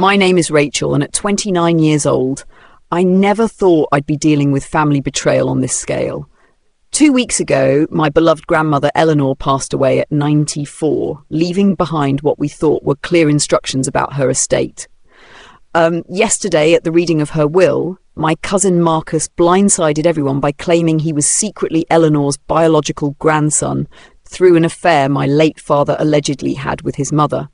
My name is Rachel, and at 29 years old, I never thought I'd be dealing with family betrayal on this scale. 2 weeks ago, my beloved grandmother Eleanor passed away at 94, leaving behind what we thought were clear instructions about her estate. Yesterday, at the reading of her will, my cousin Marcus blindsided everyone by claiming he was secretly Eleanor's biological grandson through an affair my late father allegedly had with his mother.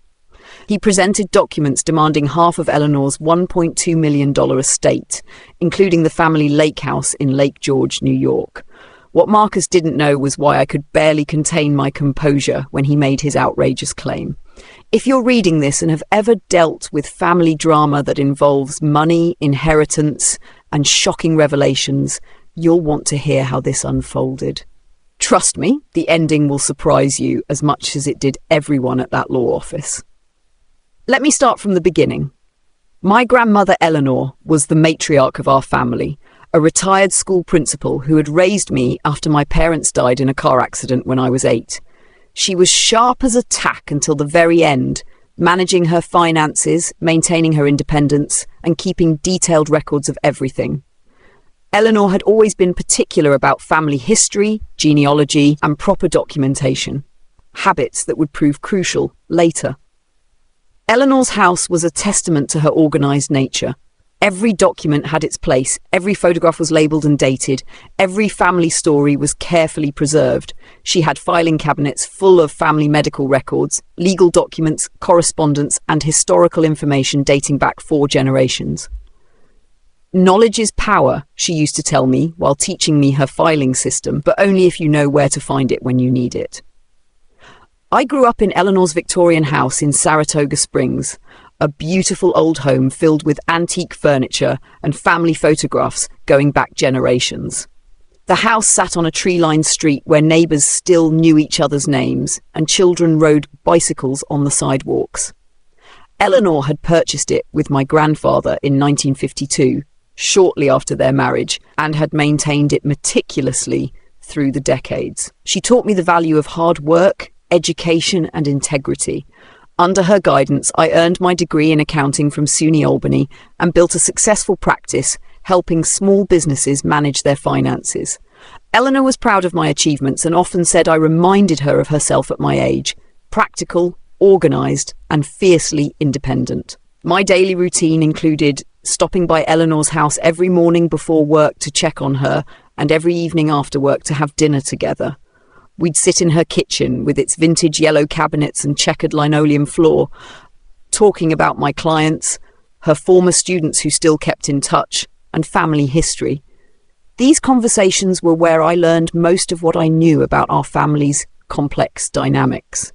He presented documents demanding half of Eleanor's $1.2 million estate, including the family lakehouse in Lake George, New York. What Marcus didn't know was why I could barely contain my composure when he made his outrageous claim. If you're reading this and have ever dealt with family drama that involves money, inheritance, and shocking revelations, you'll want to hear how this unfolded. Trust me, the ending will surprise you as much as it did everyone at that law office. Let me start from the beginning. My grandmother Eleanor was the matriarch of our family, a retired school principal who had raised me after my parents died in a car accident when I was 8. She was sharp as a tack until the very end, managing her finances, maintaining her independence, and keeping detailed records of everything. Eleanor had always been particular about family history, genealogy, and proper documentation, habits that would prove crucial later. Eleanor's house was a testament to her organised nature. Every document had its place, every photograph was labelled and dated, every family story was carefully preserved. She had filing cabinets full of family medical records, legal documents, correspondence, and historical information dating back 4 generations. Knowledge is power, she used to tell me while teaching me her filing system, but only if you know where to find it when you need it. I grew up in Eleanor's Victorian house in Saratoga Springs, a beautiful old home filled with antique furniture and family photographs going back generations. The house sat on a tree-lined street where neighbours still knew each other's names and children rode bicycles on the sidewalks. Eleanor had purchased it with my grandfather in 1952, shortly after their marriage, and had maintained it meticulously through the decades. She taught me the value of hard work, education, and integrity. Under her guidance, I earned my degree in accounting from SUNY Albany and built a successful practice helping small businesses manage their finances. Eleanor was proud of my achievements and often said I reminded her of herself at my age, practical, organised, and fiercely independent. My daily routine included stopping by Eleanor's house every morning before work to check on her and every evening after work to have dinner together. We'd sit in her kitchen with its vintage yellow cabinets and checkered linoleum floor, talking about my clients, her former students who still kept in touch, and family history. These conversations were where I learned most of what I knew about our family's complex dynamics.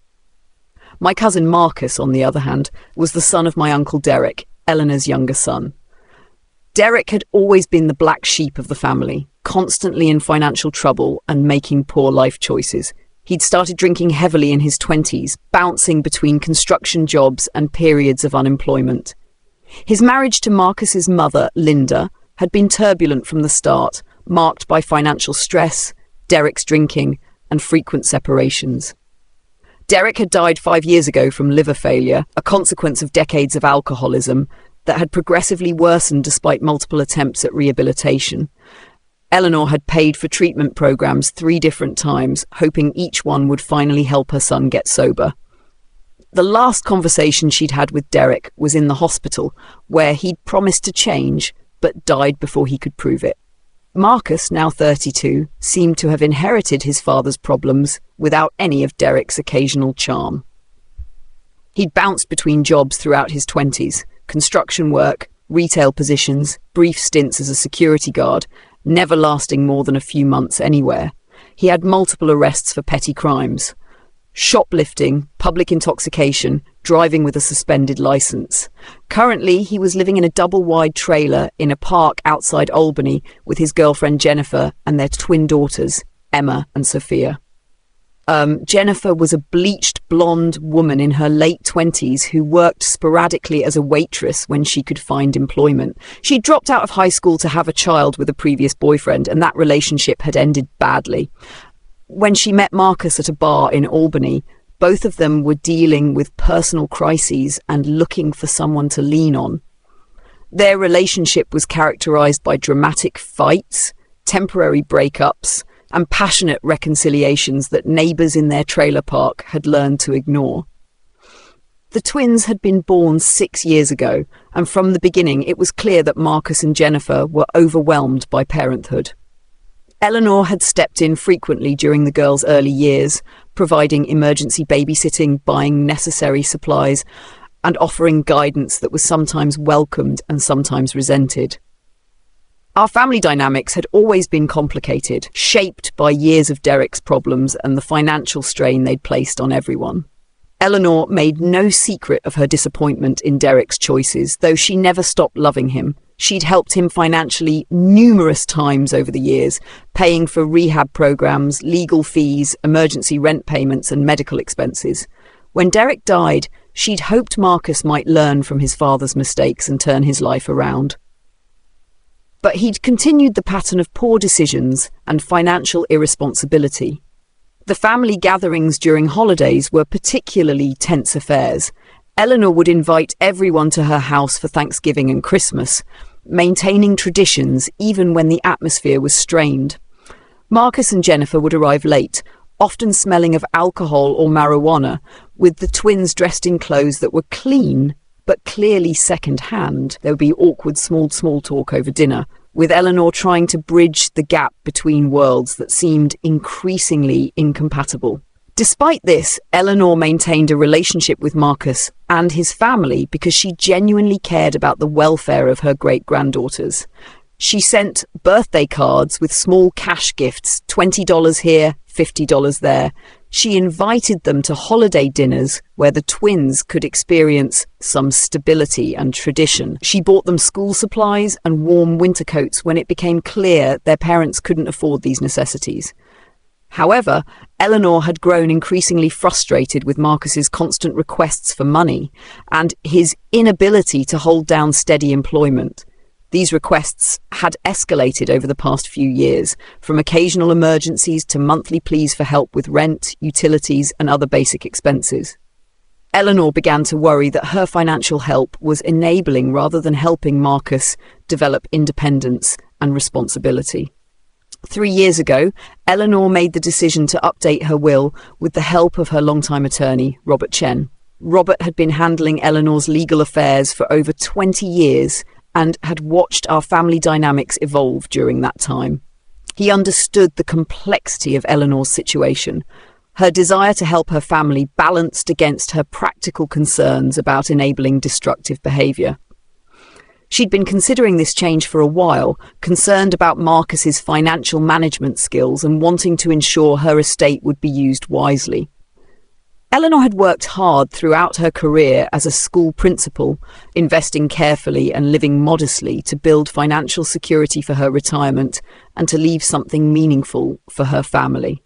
My cousin Marcus, on the other hand, was the son of my uncle Derek, Eleanor's younger son. Derek had always been the black sheep of the family, constantly in financial trouble and making poor life choices. He'd started drinking heavily in his 20s, bouncing between construction jobs and periods of unemployment. His marriage to Marcus's mother, Linda, had been turbulent from the start, marked by financial stress, Derek's drinking, and frequent separations. Derek had died 5 years ago from liver failure, a consequence of decades of alcoholism that had progressively worsened despite multiple attempts at rehabilitation. Eleanor had paid for treatment programs 3 different times, hoping each one would finally help her son get sober. The last conversation she'd had with Derek was in the hospital, where he'd promised to change, but died before he could prove it. Marcus, now 32, seemed to have inherited his father's problems without any of Derek's occasional charm. He'd bounced between jobs throughout his 20s, construction work, retail positions, brief stints as a security guard, never lasting more than a few months anywhere. He had multiple arrests for petty crimes: shoplifting, public intoxication, driving with a suspended license. Currently, he was living in a double-wide trailer in a park outside Albany with his girlfriend Jennifer and their twin daughters, Emma and Sophia. Jennifer was a bleached blonde woman in her late 20s who worked sporadically as a waitress when she could find employment. She dropped out of high school to have a child with a previous boyfriend, and that relationship had ended badly. When she met Marcus at a bar in Albany, Both of them were dealing with personal crises and looking for someone to lean on. Their relationship was characterized by dramatic fights, temporary breakups, and passionate reconciliations that neighbors in their trailer park had learned to ignore. The twins had been born 6 years ago, and from the beginning it was clear that Marcus and Jennifer were overwhelmed by parenthood. Eleanor had stepped in frequently during the girls' early years, providing emergency babysitting, buying necessary supplies, and offering guidance that was sometimes welcomed and sometimes resented. Our family dynamics had always been complicated, shaped by years of Derek's problems and the financial strain they'd placed on everyone. Eleanor made no secret of her disappointment in Derek's choices, though she never stopped loving him. She'd helped him financially numerous times over the years, paying for rehab programs, legal fees, emergency rent payments, and medical expenses. When Derek died, she'd hoped Marcus might learn from his father's mistakes and turn his life around. But he'd continued the pattern of poor decisions and financial irresponsibility. The family gatherings during holidays were particularly tense affairs. Eleanor would invite everyone to her house for Thanksgiving and Christmas, maintaining traditions even when the atmosphere was strained. Marcus and Jennifer would arrive late, often smelling of alcohol or marijuana, with the twins dressed in clothes that were clean but clearly second-hand. There would be awkward small talk over dinner, with Eleanor trying to bridge the gap between worlds that seemed increasingly incompatible. Despite this, Eleanor maintained a relationship with Marcus and his family because she genuinely cared about the welfare of her great-granddaughters. She sent birthday cards with small cash gifts, $20 here, $50 there. She invited them to holiday dinners where the twins could experience some stability and tradition. She bought them school supplies and warm winter coats when it became clear their parents couldn't afford these necessities. However, Eleanor had grown increasingly frustrated with Marcus's constant requests for money and his inability to hold down steady employment. These requests had escalated over the past few years, from occasional emergencies to monthly pleas for help with rent, utilities, and other basic expenses. Eleanor began to worry that her financial help was enabling rather than helping Marcus develop independence and responsibility. 3 years ago, Eleanor made the decision to update her will with the help of her longtime attorney, Robert Chen. Robert had been handling Eleanor's legal affairs for over 20 years and had watched our family dynamics evolve during that time. He understood the complexity of Eleanor's situation, her desire to help her family balanced against her practical concerns about enabling destructive behaviour. She'd been considering this change for a while, concerned about Marcus's financial management skills and wanting to ensure her estate would be used wisely. Eleanor had worked hard throughout her career as a school principal, investing carefully and living modestly to build financial security for her retirement and to leave something meaningful for her family.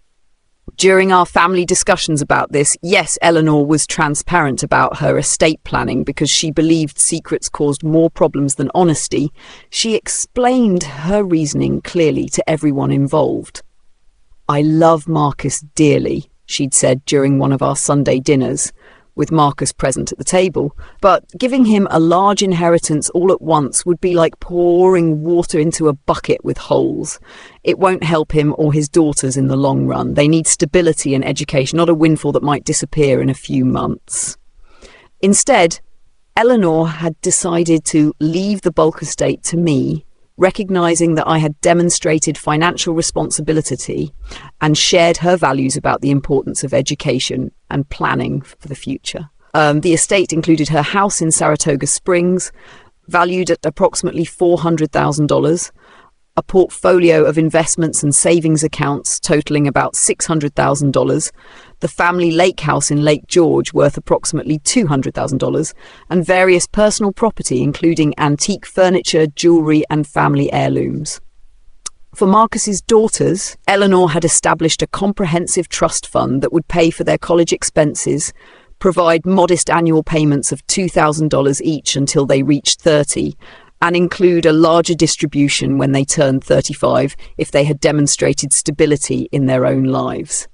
During our family discussions about this, yes, Eleanor was transparent about her estate planning because she believed secrets caused more problems than honesty. She explained her reasoning clearly to everyone involved. "I love Marcus dearly," she'd said during one of our Sunday dinners, with Marcus present at the table, "but giving him a large inheritance all at once would be like pouring water into a bucket with holes. It won't help him or his daughters in the long run. They need stability and education, not a windfall that might disappear in a few months." Instead, Eleanor had decided to leave the bulk estate to me, recognizing that I had demonstrated financial responsibility and shared her values about the importance of education and planning for the future. The estate included her house in Saratoga Springs, valued at approximately $400,000, a portfolio of investments and savings accounts totaling about $600,000, the family lakehouse in Lake George worth approximately $200,000, and various personal property including antique furniture, jewelry, and family heirlooms. For Marcus's daughters, Eleanor had established a comprehensive trust fund that would pay for their college expenses, provide modest annual payments of $2,000 each until they reached 30, and include a larger distribution when they turned 35 if they had demonstrated stability in their own lives.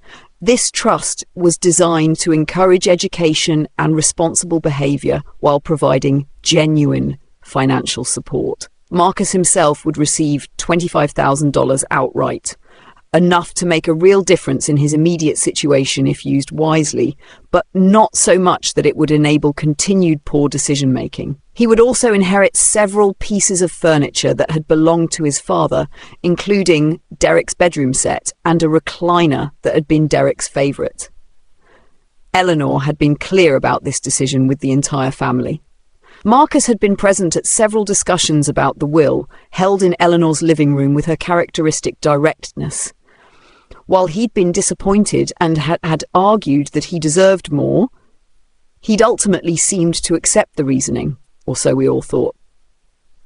This trust was designed to encourage education and responsible behaviour while providing genuine financial support. Marcus himself would receive $25,000 outright, enough to make a real difference in his immediate situation if used wisely, but not so much that it would enable continued poor decision-making. He would also inherit several pieces of furniture that had belonged to his father, including Derek's bedroom set and a recliner that had been Derek's favourite. Eleanor had been clear about this decision with the entire family. Marcus had been present at several discussions about the will, held in Eleanor's living room with her characteristic directness. While he'd been disappointed and had argued that he deserved more, he'd ultimately seemed to accept the reasoning, or so we all thought.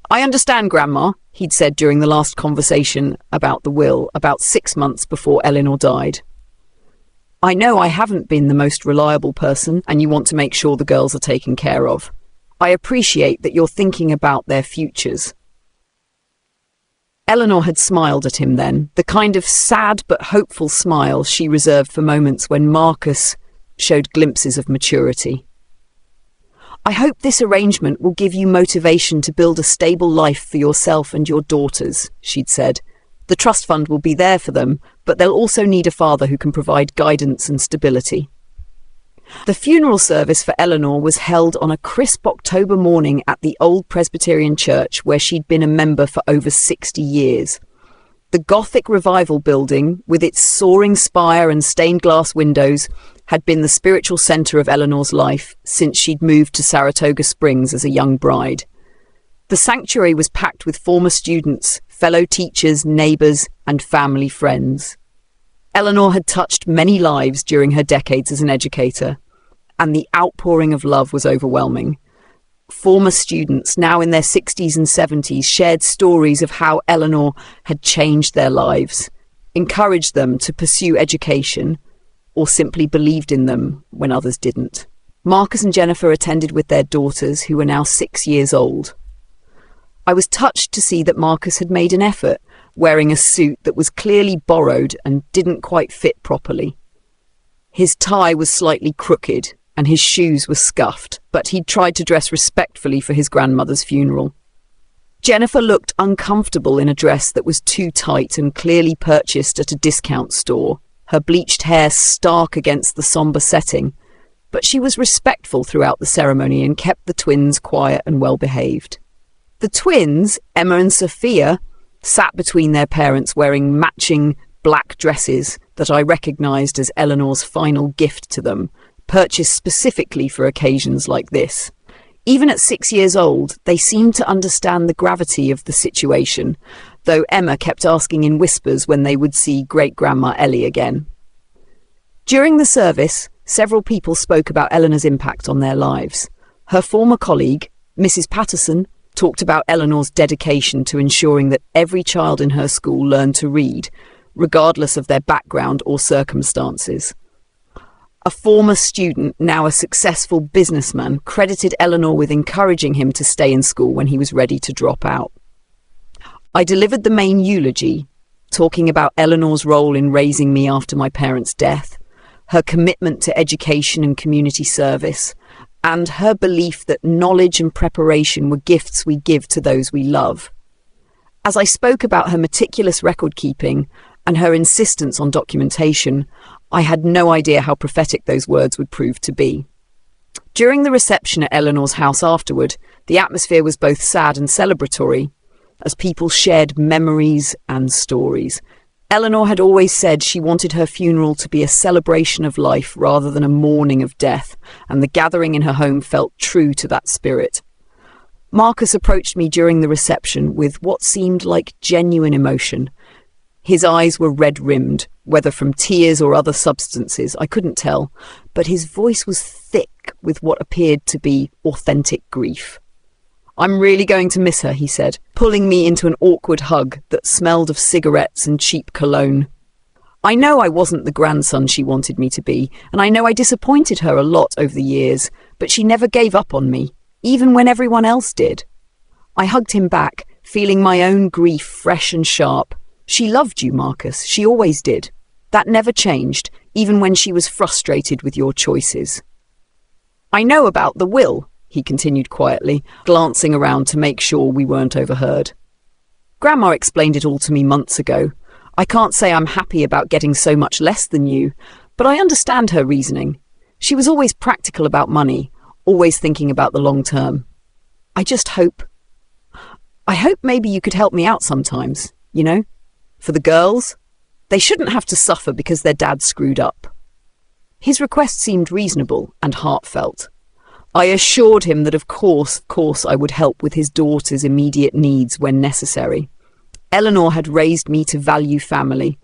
"I understand, Grandma," he'd said during the last conversation about the will, about 6 months before Eleanor died. "I know I haven't been the most reliable person, and you want to make sure the girls are taken care of. I appreciate that you're thinking about their futures." Eleanor had smiled at him then, the kind of sad but hopeful smile she reserved for moments when Marcus showed glimpses of maturity. "I hope this arrangement will give you motivation to build a stable life for yourself and your daughters," she'd said. "The trust fund will be there for them, but they'll also need a father who can provide guidance and stability." The funeral service for Eleanor was held on a crisp October morning at the old Presbyterian church where she'd been a member for over 60 years. The Gothic Revival building, with its soaring spire and stained glass windows, had been the spiritual centre of Eleanor's life since she'd moved to Saratoga Springs as a young bride. The sanctuary was packed with former students, fellow teachers, neighbours, and family friends. Eleanor had touched many lives during her decades as an educator, and the outpouring of love was overwhelming. Former students, now in their 60s and 70s, shared stories of how Eleanor had changed their lives, encouraged them to pursue education, or simply believed in them when others didn't. Marcus and Jennifer attended with their daughters, who were now 6 years old. I was touched to see that Marcus had made an effort, wearing a suit that was clearly borrowed and didn't quite fit properly. His tie was slightly crooked and his shoes were scuffed, but he'd tried to dress respectfully for his grandmother's funeral. Jennifer looked uncomfortable in a dress that was too tight and clearly purchased at a discount store, her bleached hair stark against the sombre setting, but she was respectful throughout the ceremony and kept the twins quiet and well-behaved. The twins, Emma and Sophia, sat between their parents wearing matching black dresses that I recognised as Eleanor's final gift to them, purchased specifically for occasions like this. Even at 6 years old, they seemed to understand the gravity of the situation, though Emma kept asking in whispers when they would see great-grandma Ellie again. During the service, several people spoke about Eleanor's impact on their lives. Her former colleague, Mrs. Patterson, talked about Eleanor's dedication to ensuring that every child in her school learned to read, regardless of their background or circumstances. A former student, now a successful businessman, credited Eleanor with encouraging him to stay in school when he was ready to drop out. I delivered the main eulogy, talking about Eleanor's role in raising me after my parents' death, her commitment to education and community service, and her belief that knowledge and preparation were gifts we give to those we love. As I spoke about her meticulous record-keeping and her insistence on documentation, I had no idea how prophetic those words would prove to be. During the reception at Eleanor's house afterward, the atmosphere was both sad and celebratory, as people shared memories and stories. Eleanor had always said she wanted her funeral to be a celebration of life rather than a mourning of death, and the gathering in her home felt true to that spirit. Marcus approached me during the reception with what seemed like genuine emotion. His eyes were red-rimmed, whether from tears or other substances, I couldn't tell, but his voice was thick with what appeared to be authentic grief. "I'm really going to miss her," he said, pulling me into an awkward hug that smelled of cigarettes and cheap cologne. "I know I wasn't the grandson she wanted me to be, and I know I disappointed her a lot over the years, but she never gave up on me, even when everyone else did." I hugged him back, feeling my own grief fresh and sharp. "She loved you, Marcus. She always did. That never changed, even when she was frustrated with your choices. I know about the will, he continued quietly, glancing around to make sure we weren't overheard. Grandma explained it all to me months ago. I can't say I'm happy about getting so much less than you, but I understand her reasoning. She was always practical about money, always thinking about the long term. I hope maybe you could help me out sometimes, you know? For the girls, they shouldn't have to suffer because their dad screwed up. His request seemed reasonable and heartfelt. I assured him that of course I would help with his daughter's immediate needs when necessary. Eleanor had raised me to value family,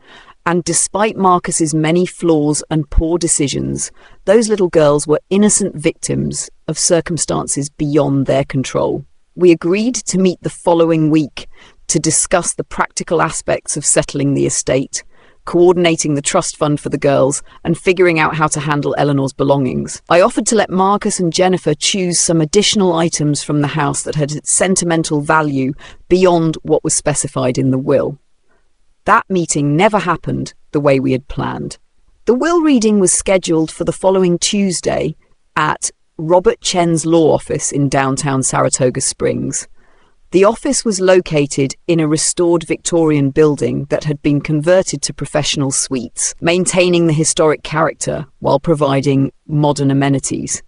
and despite Marcus's many flaws and poor decisions, those little girls were innocent victims of circumstances beyond their control. We agreed to meet the following week to discuss the practical aspects of settling the estate, coordinating the trust fund for the girls, and figuring out how to handle Eleanor's belongings. I offered to let Marcus and Jennifer choose some additional items from the house that had sentimental value beyond what was specified in the will. That meeting never happened the way we had planned. The will reading was scheduled for the following Tuesday at Robert Chen's law office in downtown Saratoga Springs. The office was located in a restored Victorian building that had been converted to professional suites, maintaining the historic character while providing modern amenities.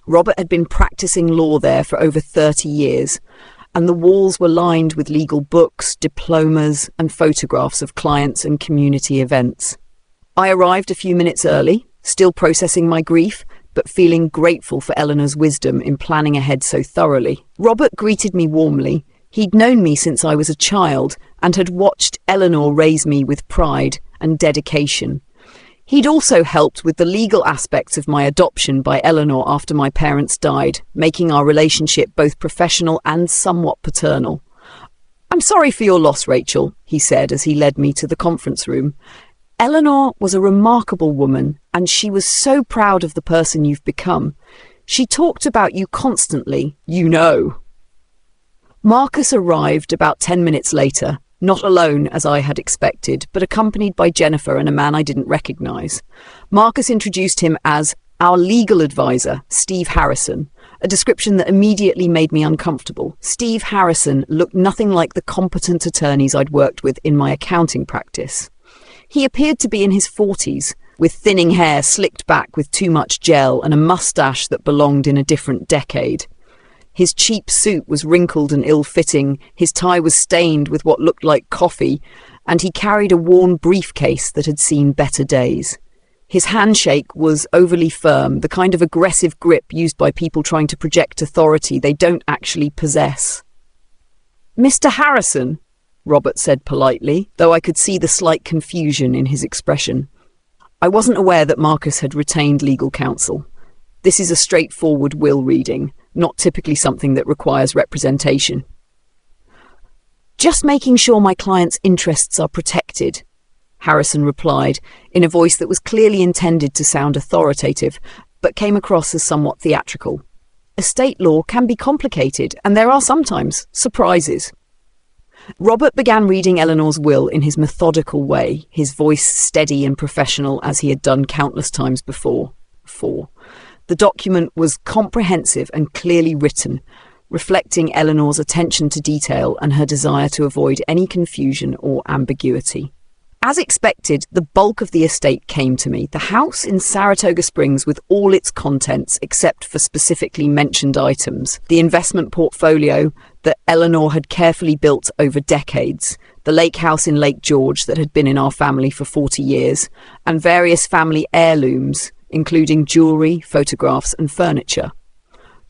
Robert had been practicing law there for over 30 years, and the walls were lined with legal books, diplomas, and photographs of clients and community events. I arrived a few minutes early, still processing my grief, but feeling grateful for Eleanor's wisdom in planning ahead so thoroughly. Robert greeted me warmly. He'd known me since I was a child and had watched Eleanor raise me with pride and dedication. He'd also helped with the legal aspects of my adoption by Eleanor after my parents died, making our relationship both professional and somewhat paternal. "I'm sorry for your loss, Rachel," he said as he led me to the conference room. "Eleanor was a remarkable woman, and she was so proud of the person you've become. She talked about you constantly, you know." Marcus arrived about 10 minutes later, not alone as I had expected, but accompanied by Jennifer and a man I didn't recognize. Marcus introduced him as our legal advisor, Steve Harrison, a description that immediately made me uncomfortable. Steve Harrison looked nothing like the competent attorneys I'd worked with in my accounting practice. He appeared to be in his 40s, with thinning hair slicked back with too much gel and a mustache that belonged in a different decade. His cheap suit was wrinkled and ill-fitting, his tie was stained with what looked like coffee, and he carried a worn briefcase that had seen better days. His handshake was overly firm, the kind of aggressive grip used by people trying to project authority they don't actually possess. "Mr. Harrison," Robert said politely, though I could see the slight confusion in his expression. I wasn't aware that Marcus had retained legal counsel. This is a straightforward will reading, not typically something that requires representation. "Just making sure my client's interests are protected," Harrison replied, in a voice that was clearly intended to sound authoritative, but came across as somewhat theatrical. Estate law can be complicated, and there are sometimes surprises. Robert began reading Eleanor's will in his methodical way, his voice steady and professional as he had done countless times before. The document was comprehensive and clearly written, reflecting Eleanor's attention to detail and her desire to avoid any confusion or ambiguity. As expected, the bulk of the estate came to me. The house in Saratoga Springs with all its contents except for specifically mentioned items. The investment portfolio that Eleanor had carefully built over decades. The lakehouse in Lake George that had been in our family for 40 years. And various family heirlooms, including jewellery, photographs and furniture.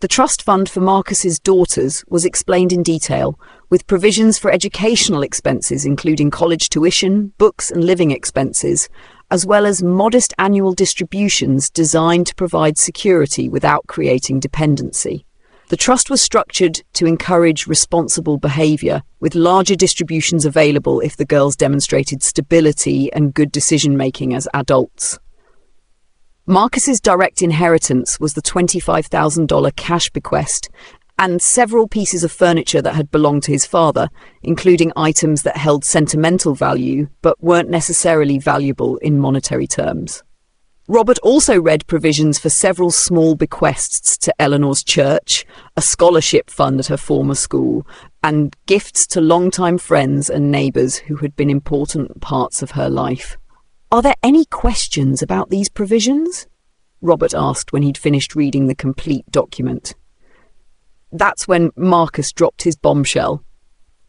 The trust fund for Marcus's daughters was explained in detail, with provisions for educational expenses including college tuition, books and living expenses, as well as modest annual distributions designed to provide security without creating dependency. The trust was structured to encourage responsible behaviour, with larger distributions available if the girls demonstrated stability and good decision-making as adults. Marcus's direct inheritance was the $25,000 cash bequest and several pieces of furniture that had belonged to his father, including items that held sentimental value but weren't necessarily valuable in monetary terms. Robert also read provisions for several small bequests to Eleanor's church, a scholarship fund at her former school, and gifts to longtime friends and neighbours who had been important parts of her life. "Are there any questions about these provisions?" Robert asked when he'd finished reading the complete document. That's when Marcus dropped his bombshell.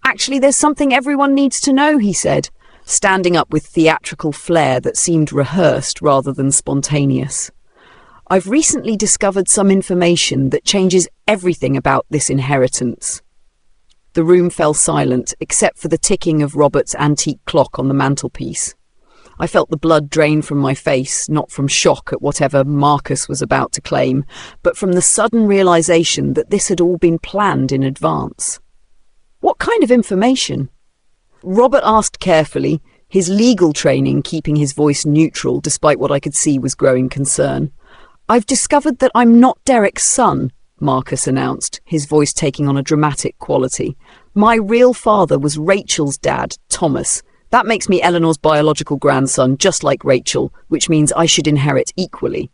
"Actually, there's something everyone needs to know," he said, standing up with theatrical flair that seemed rehearsed rather than spontaneous. "I've recently discovered some information that changes everything about this inheritance." The room fell silent, except for the ticking of Robert's antique clock on the mantelpiece. I felt the blood drain from my face, not from shock at whatever Marcus was about to claim, but from the sudden realization that this had all been planned in advance. "What kind of information?" Robert asked carefully, his legal training keeping his voice neutral despite what I could see was growing concern. "I've discovered that I'm not Derek's son," Marcus announced, his voice taking on a dramatic quality. "My real father was Rachel's dad, Thomas. That makes me Eleanor's biological grandson, just like Rachel, which means I should inherit equally."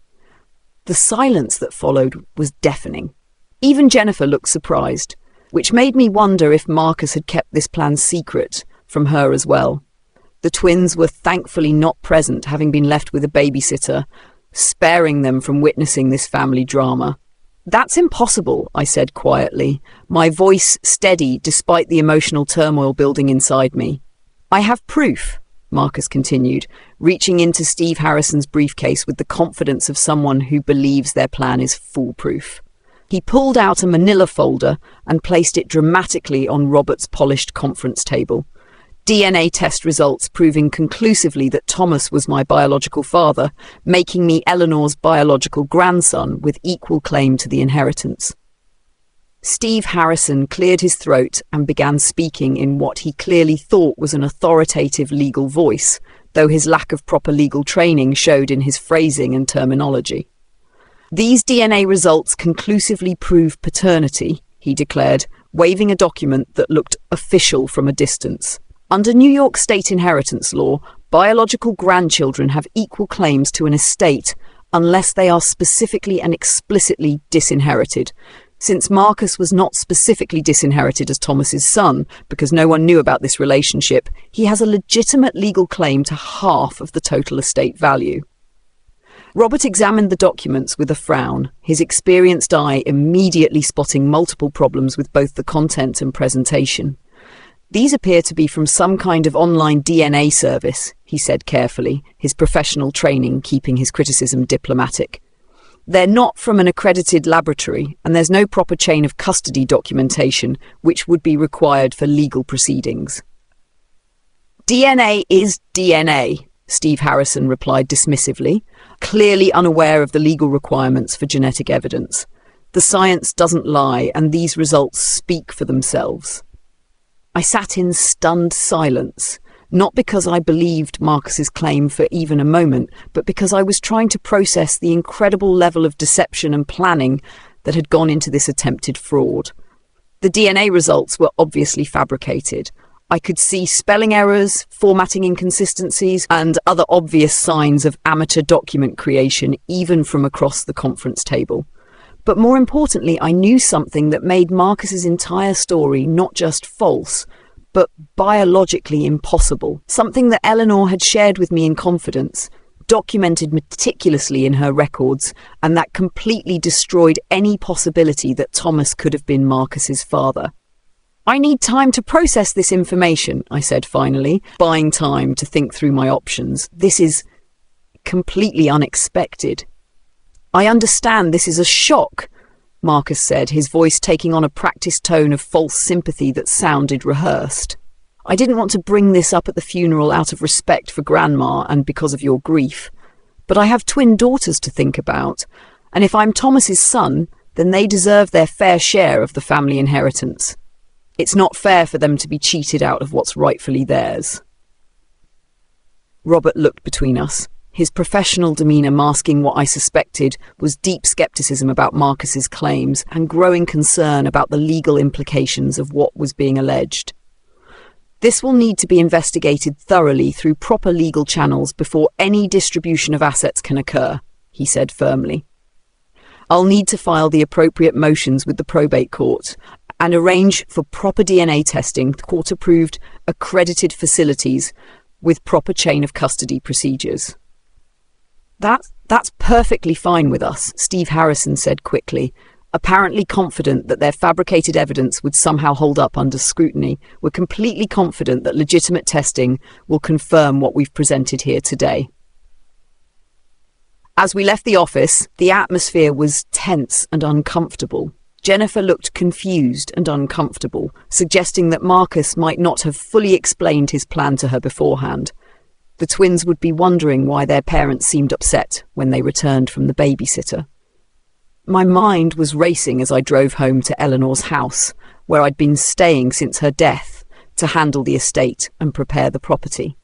The silence that followed was deafening. Even Jennifer looked surprised, which made me wonder if Marcus had kept this plan secret from her as well. The twins were thankfully not present, having been left with a babysitter, sparing them from witnessing this family drama. "That's impossible," I said quietly, my voice steady despite the emotional turmoil building inside me. "I have proof," Marcus continued, reaching into Steve Harrison's briefcase with the confidence of someone who believes their plan is foolproof. He pulled out a manila folder and placed it dramatically on Robert's polished conference table. DNA test results proving conclusively that Thomas was my biological father, making me Eleanor's biological grandson with equal claim to the inheritance. Steve Harrison cleared his throat and began speaking in what he clearly thought was an authoritative legal voice, though his lack of proper legal training showed in his phrasing and terminology. "These DNA results conclusively prove paternity," he declared, waving a document that looked official from a distance. "Under New York state inheritance law, biological grandchildren have equal claims to an estate unless they are specifically and explicitly disinherited. Since Marcus was not specifically disinherited as Thomas's son, because no one knew about this relationship, he has a legitimate legal claim to half of the total estate value." Robert examined the documents with a frown, his experienced eye immediately spotting multiple problems with both the content and presentation. "These appear to be from some kind of online DNA service," he said carefully, his professional training keeping his criticism diplomatic. "They're not from an accredited laboratory, and there's no proper chain of custody documentation, which would be required for legal proceedings." "DNA is DNA," Steve Harrison replied dismissively, clearly unaware of the legal requirements for genetic evidence. "The science doesn't lie, and these results speak for themselves." I sat in stunned silence, not because I believed Marcus's claim for even a moment, but because I was trying to process the incredible level of deception and planning that had gone into this attempted fraud. The DNA results were obviously fabricated. I could see spelling errors, formatting inconsistencies, and other obvious signs of amateur document creation, even from across the conference table. But more importantly, I knew something that made Marcus's entire story not just false, but biologically impossible. Something that Eleanor had shared with me in confidence, documented meticulously in her records, and that completely destroyed any possibility that Thomas could have been Marcus's father. "I need time to process this information," I said finally, buying time to think through my options. "This is completely unexpected." "I understand this is a shock," Marcus said, his voice taking on a practiced tone of false sympathy that sounded rehearsed. "I didn't want to bring this up at the funeral out of respect for Grandma and because of your grief. But I have twin daughters to think about, and if I'm Thomas's son, then they deserve their fair share of the family inheritance. It's not fair for them to be cheated out of what's rightfully theirs." Robert looked between us, his professional demeanour masking what I suspected was deep scepticism about Marcus's claims and growing concern about the legal implications of what was being alleged. This will need to be investigated thoroughly through proper legal channels before any distribution of assets can occur, he said firmly. I'll need to file the appropriate motions with the probate court and arrange for proper DNA testing, court-approved, accredited facilities with proper chain of custody procedures. That's perfectly fine with us, Steve Harrison said quickly, apparently confident that their fabricated evidence would somehow hold up under scrutiny. We're completely confident that legitimate testing will confirm what we've presented here today. As we left the office, the atmosphere was tense and uncomfortable. Jennifer looked confused and uncomfortable, suggesting that Marcus might not have fully explained his plan to her beforehand. The twins would be wondering why their parents seemed upset when they returned from the babysitter. My mind was racing as I drove home to Eleanor's house, where I'd been staying since her death, to handle the estate and prepare the property.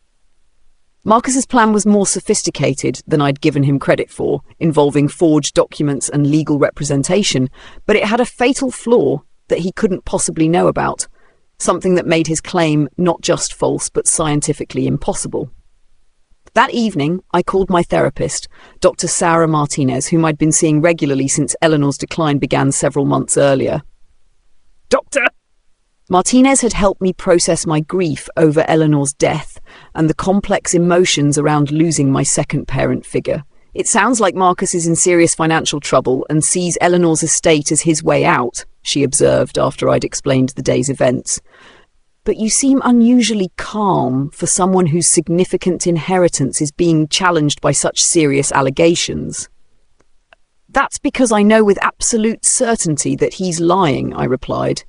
Marcus's plan was more sophisticated than I'd given him credit for, involving forged documents and legal representation, but it had a fatal flaw that he couldn't possibly know about, something that made his claim not just false but scientifically impossible. That evening, I called my therapist, Dr. Sarah Martinez, whom I'd been seeing regularly since Eleanor's decline began several months earlier. Doctor! Martinez had helped me process my grief over Eleanor's death and the complex emotions around losing my second parent figure. It sounds like Marcus is in serious financial trouble and sees Eleanor's estate as his way out, she observed after I'd explained the day's events. But you seem unusually calm for someone whose significant inheritance is being challenged by such serious allegations. That's because I know with absolute certainty that he's lying, I replied,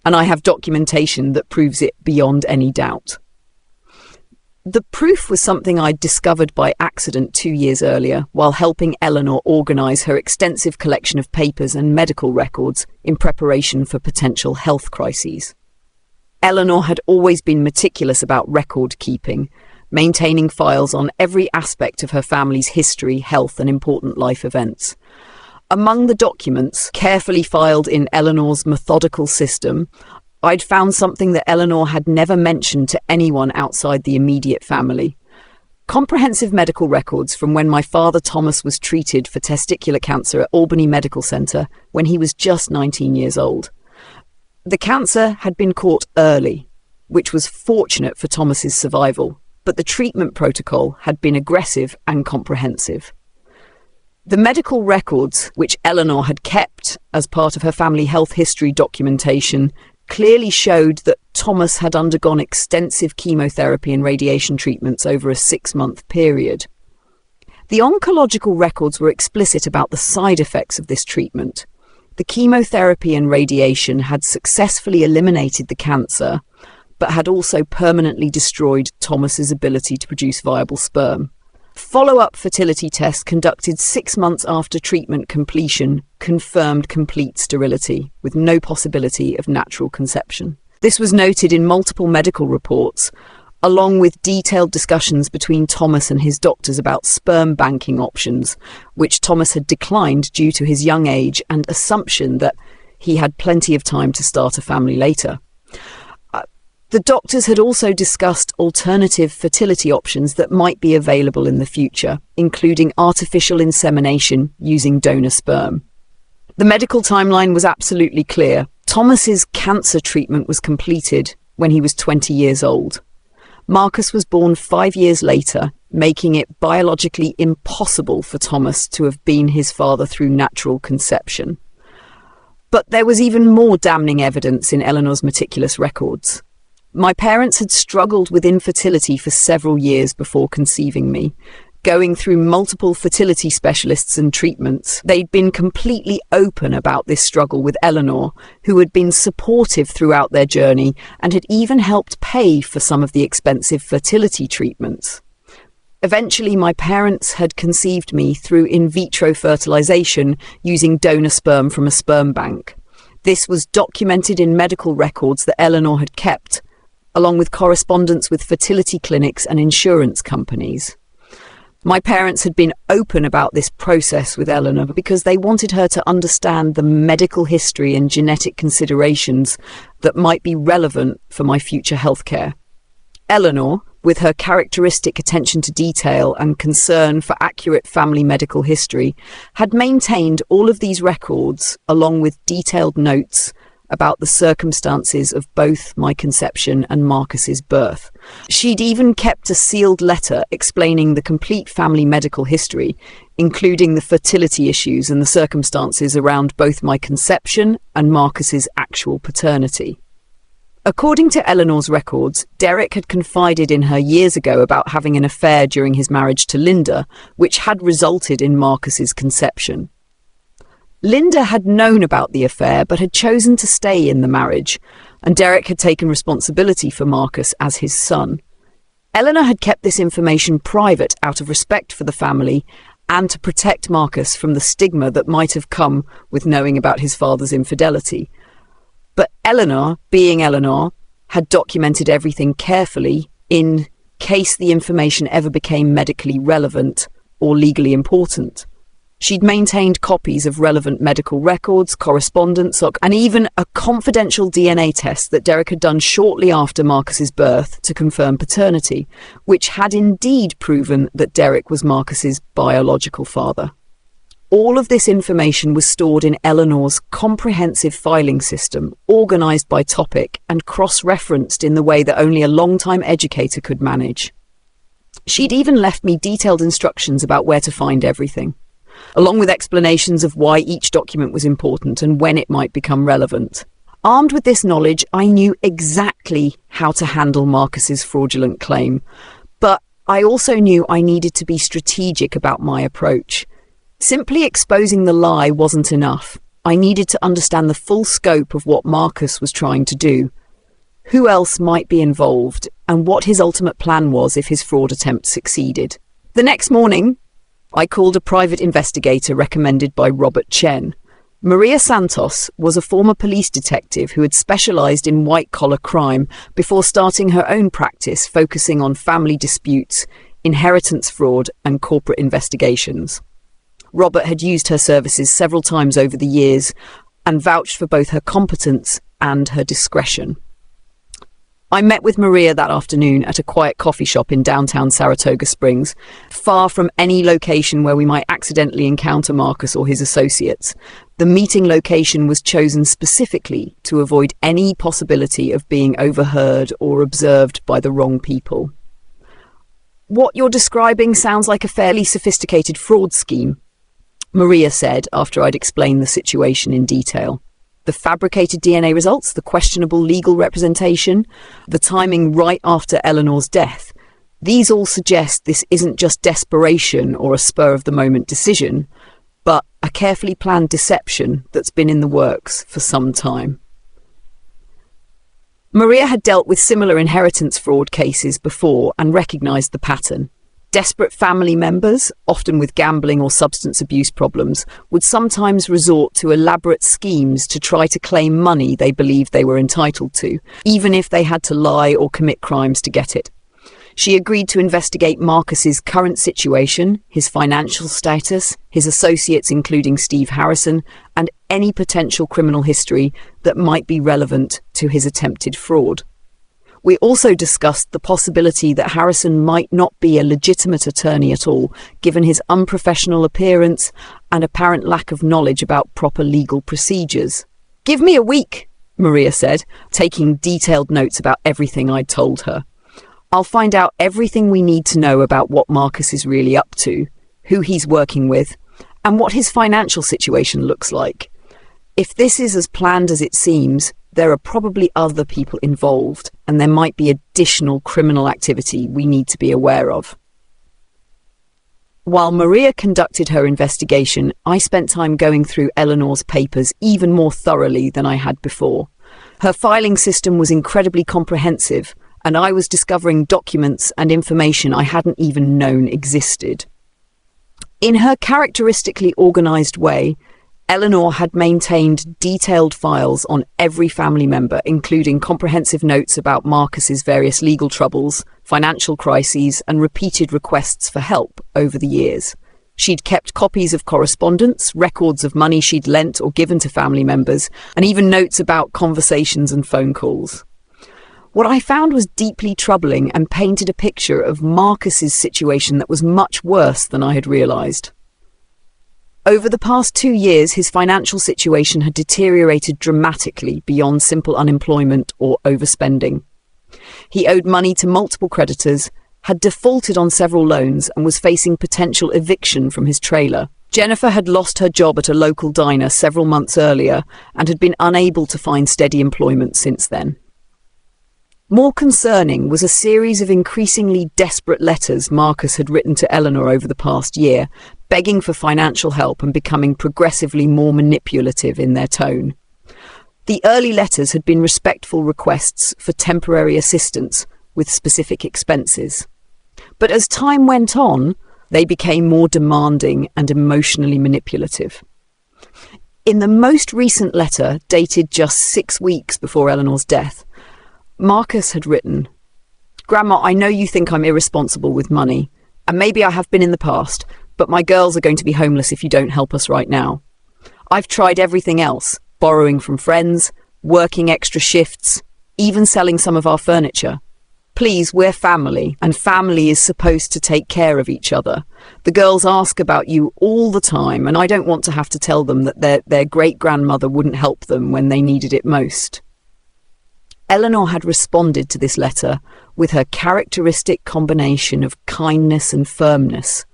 and I have documentation that proves it beyond any doubt. The proof was something I'd discovered by accident 2 years earlier while helping Eleanor organise her extensive collection of papers and medical records in preparation for potential health crises. Eleanor had always been meticulous about record keeping, maintaining files on every aspect of her family's history, health, and important life events. Among the documents, carefully filed in Eleanor's methodical system, I'd found something that Eleanor had never mentioned to anyone outside the immediate family. Comprehensive medical records from when my father Thomas was treated for testicular cancer at Albany Medical Center when he was just 19 years old. The cancer had been caught early, which was fortunate for Thomas's survival, but the treatment protocol had been aggressive and comprehensive. The medical records, which Eleanor had kept as part of her family health history documentation, clearly showed that Thomas had undergone extensive chemotherapy and radiation treatments over a 6-month period. The oncological records were explicit about the side effects of this treatment. The chemotherapy and radiation had successfully eliminated the cancer, but had also permanently destroyed Thomas's ability to produce viable sperm. Follow-up fertility tests conducted 6 months after treatment completion confirmed complete sterility, with no possibility of natural conception. This was noted in multiple medical reports, along with detailed discussions between Thomas and his doctors about sperm banking options, which Thomas had declined due to his young age and assumption that he had plenty of time to start a family later. The doctors had also discussed alternative fertility options that might be available in the future, including artificial insemination using donor sperm. The medical timeline was absolutely clear. Thomas's cancer treatment was completed when he was 20 years old. Marcus was born 5 years later, making it biologically impossible for Thomas to have been his father through natural conception. But there was even more damning evidence in Eleanor's meticulous records. My parents had struggled with infertility for several years before conceiving me. Going through multiple fertility specialists and treatments, they'd been completely open about this struggle with Eleanor, who had been supportive throughout their journey and had even helped pay for some of the expensive fertility treatments. Eventually, my parents had conceived me through in vitro fertilization using donor sperm from a sperm bank. This was documented in medical records that Eleanor had kept, along with correspondence with fertility clinics and insurance companies. My parents had been open about this process with Eleanor because they wanted her to understand the medical history and genetic considerations that might be relevant for my future healthcare. Eleanor, with her characteristic attention to detail and concern for accurate family medical history, had maintained all of these records along with detailed notes about the circumstances of both my conception and Marcus's birth. She'd even kept a sealed letter explaining the complete family medical history, including the fertility issues and the circumstances around both my conception and Marcus's actual paternity. According to Eleanor's records, Derek had confided in her years ago about having an affair during his marriage to Linda, which had resulted in Marcus's conception. Linda had known about the affair but had chosen to stay in the marriage, and Derek had taken responsibility for Marcus as his son. Eleanor had kept this information private out of respect for the family and to protect Marcus from the stigma that might have come with knowing about his father's infidelity. But Eleanor, being Eleanor, had documented everything carefully in case the information ever became medically relevant or legally important. She'd maintained copies of relevant medical records, correspondence, and even a confidential DNA test that Derek had done shortly after Marcus's birth to confirm paternity, which had indeed proven that Derek was Marcus's biological father. All of this information was stored in Eleanor's comprehensive filing system, organised by topic and cross-referenced in the way that only a long-time educator could manage. She'd even left me detailed instructions about where to find everything, along with explanations of why each document was important and when it might become relevant. Armed with this knowledge, I knew exactly how to handle Marcus's fraudulent claim, but I also knew I needed to be strategic about my approach. Simply exposing the lie wasn't enough. I needed to understand the full scope of what Marcus was trying to do, who else might be involved, and what his ultimate plan was if his fraud attempt succeeded. The next morning, I called a private investigator recommended by Robert Chen. Maria Santos was a former police detective who had specialised in white-collar crime before starting her own practice focusing on family disputes, inheritance fraud and corporate investigations. Robert had used her services several times over the years and vouched for both her competence and her discretion. I met with Maria that afternoon at a quiet coffee shop in downtown Saratoga Springs, far from any location where we might accidentally encounter Marcus or his associates. The meeting location was chosen specifically to avoid any possibility of being overheard or observed by the wrong people. "What you're describing sounds like a fairly sophisticated fraud scheme," Maria said after I'd explained the situation in detail. The fabricated DNA results, the questionable legal representation, the timing right after Eleanor's death. These all suggest this isn't just desperation or a spur-of-the-moment decision, but a carefully planned deception that's been in the works for some time. Maria had dealt with similar inheritance fraud cases before and recognised the pattern. Desperate family members, often with gambling or substance abuse problems, would sometimes resort to elaborate schemes to try to claim money they believed they were entitled to, even if they had to lie or commit crimes to get it. She agreed to investigate Marcus's current situation, his financial status, his associates including Steve Harrison, and any potential criminal history that might be relevant to his attempted fraud. We also discussed the possibility that Harrison might not be a legitimate attorney at all, given his unprofessional appearance and apparent lack of knowledge about proper legal procedures. "Give me a week," Maria said, taking detailed notes about everything I'd told her. "I'll find out everything we need to know about what Marcus is really up to, who he's working with, and what his financial situation looks like. If this is as planned as it seems, there are probably other people involved, and there might be additional criminal activity we need to be aware of." While Maria conducted her investigation, I spent time going through Eleanor's papers even more thoroughly than I had before. Her filing system was incredibly comprehensive, and I was discovering documents and information I hadn't even known existed. In her characteristically organised way, Eleanor had maintained detailed files on every family member, including comprehensive notes about Marcus's various legal troubles, financial crises, and repeated requests for help over the years. She'd kept copies of correspondence, records of money she'd lent or given to family members, and even notes about conversations and phone calls. What I found was deeply troubling and painted a picture of Marcus's situation that was much worse than I had realised. Over the past 2 years, his financial situation had deteriorated dramatically beyond simple unemployment or overspending. He owed money to multiple creditors, had defaulted on several loans, and was facing potential eviction from his trailer. Jennifer had lost her job at a local diner several months earlier and had been unable to find steady employment since then. More concerning was a series of increasingly desperate letters Marcus had written to Eleanor over the past year, begging for financial help and becoming progressively more manipulative in their tone. The early letters had been respectful requests for temporary assistance with specific expenses. But as time went on, they became more demanding and emotionally manipulative. In the most recent letter, dated just 6 weeks before Eleanor's death, Marcus had written, "Grandma, I know you think I'm irresponsible with money, and maybe I have been in the past, but my girls are going to be homeless if you don't help us right now. I've tried everything else, borrowing from friends, working extra shifts, even selling some of our furniture. Please, we're family, and family is supposed to take care of each other. The girls ask about you all the time, and I don't want to have to tell them that their great-grandmother wouldn't help them when they needed it most." Eleanor had responded to this letter with her characteristic combination of kindness and firmness.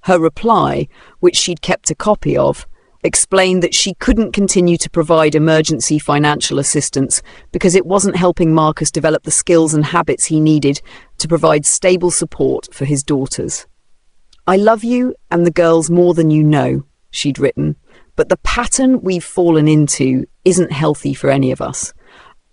Her reply, which she'd kept a copy of, explained that she couldn't continue to provide emergency financial assistance because it wasn't helping Marcus develop the skills and habits he needed to provide stable support for his daughters. "I love you and the girls more than you know," she'd written, "but the pattern we've fallen into isn't healthy for any of us.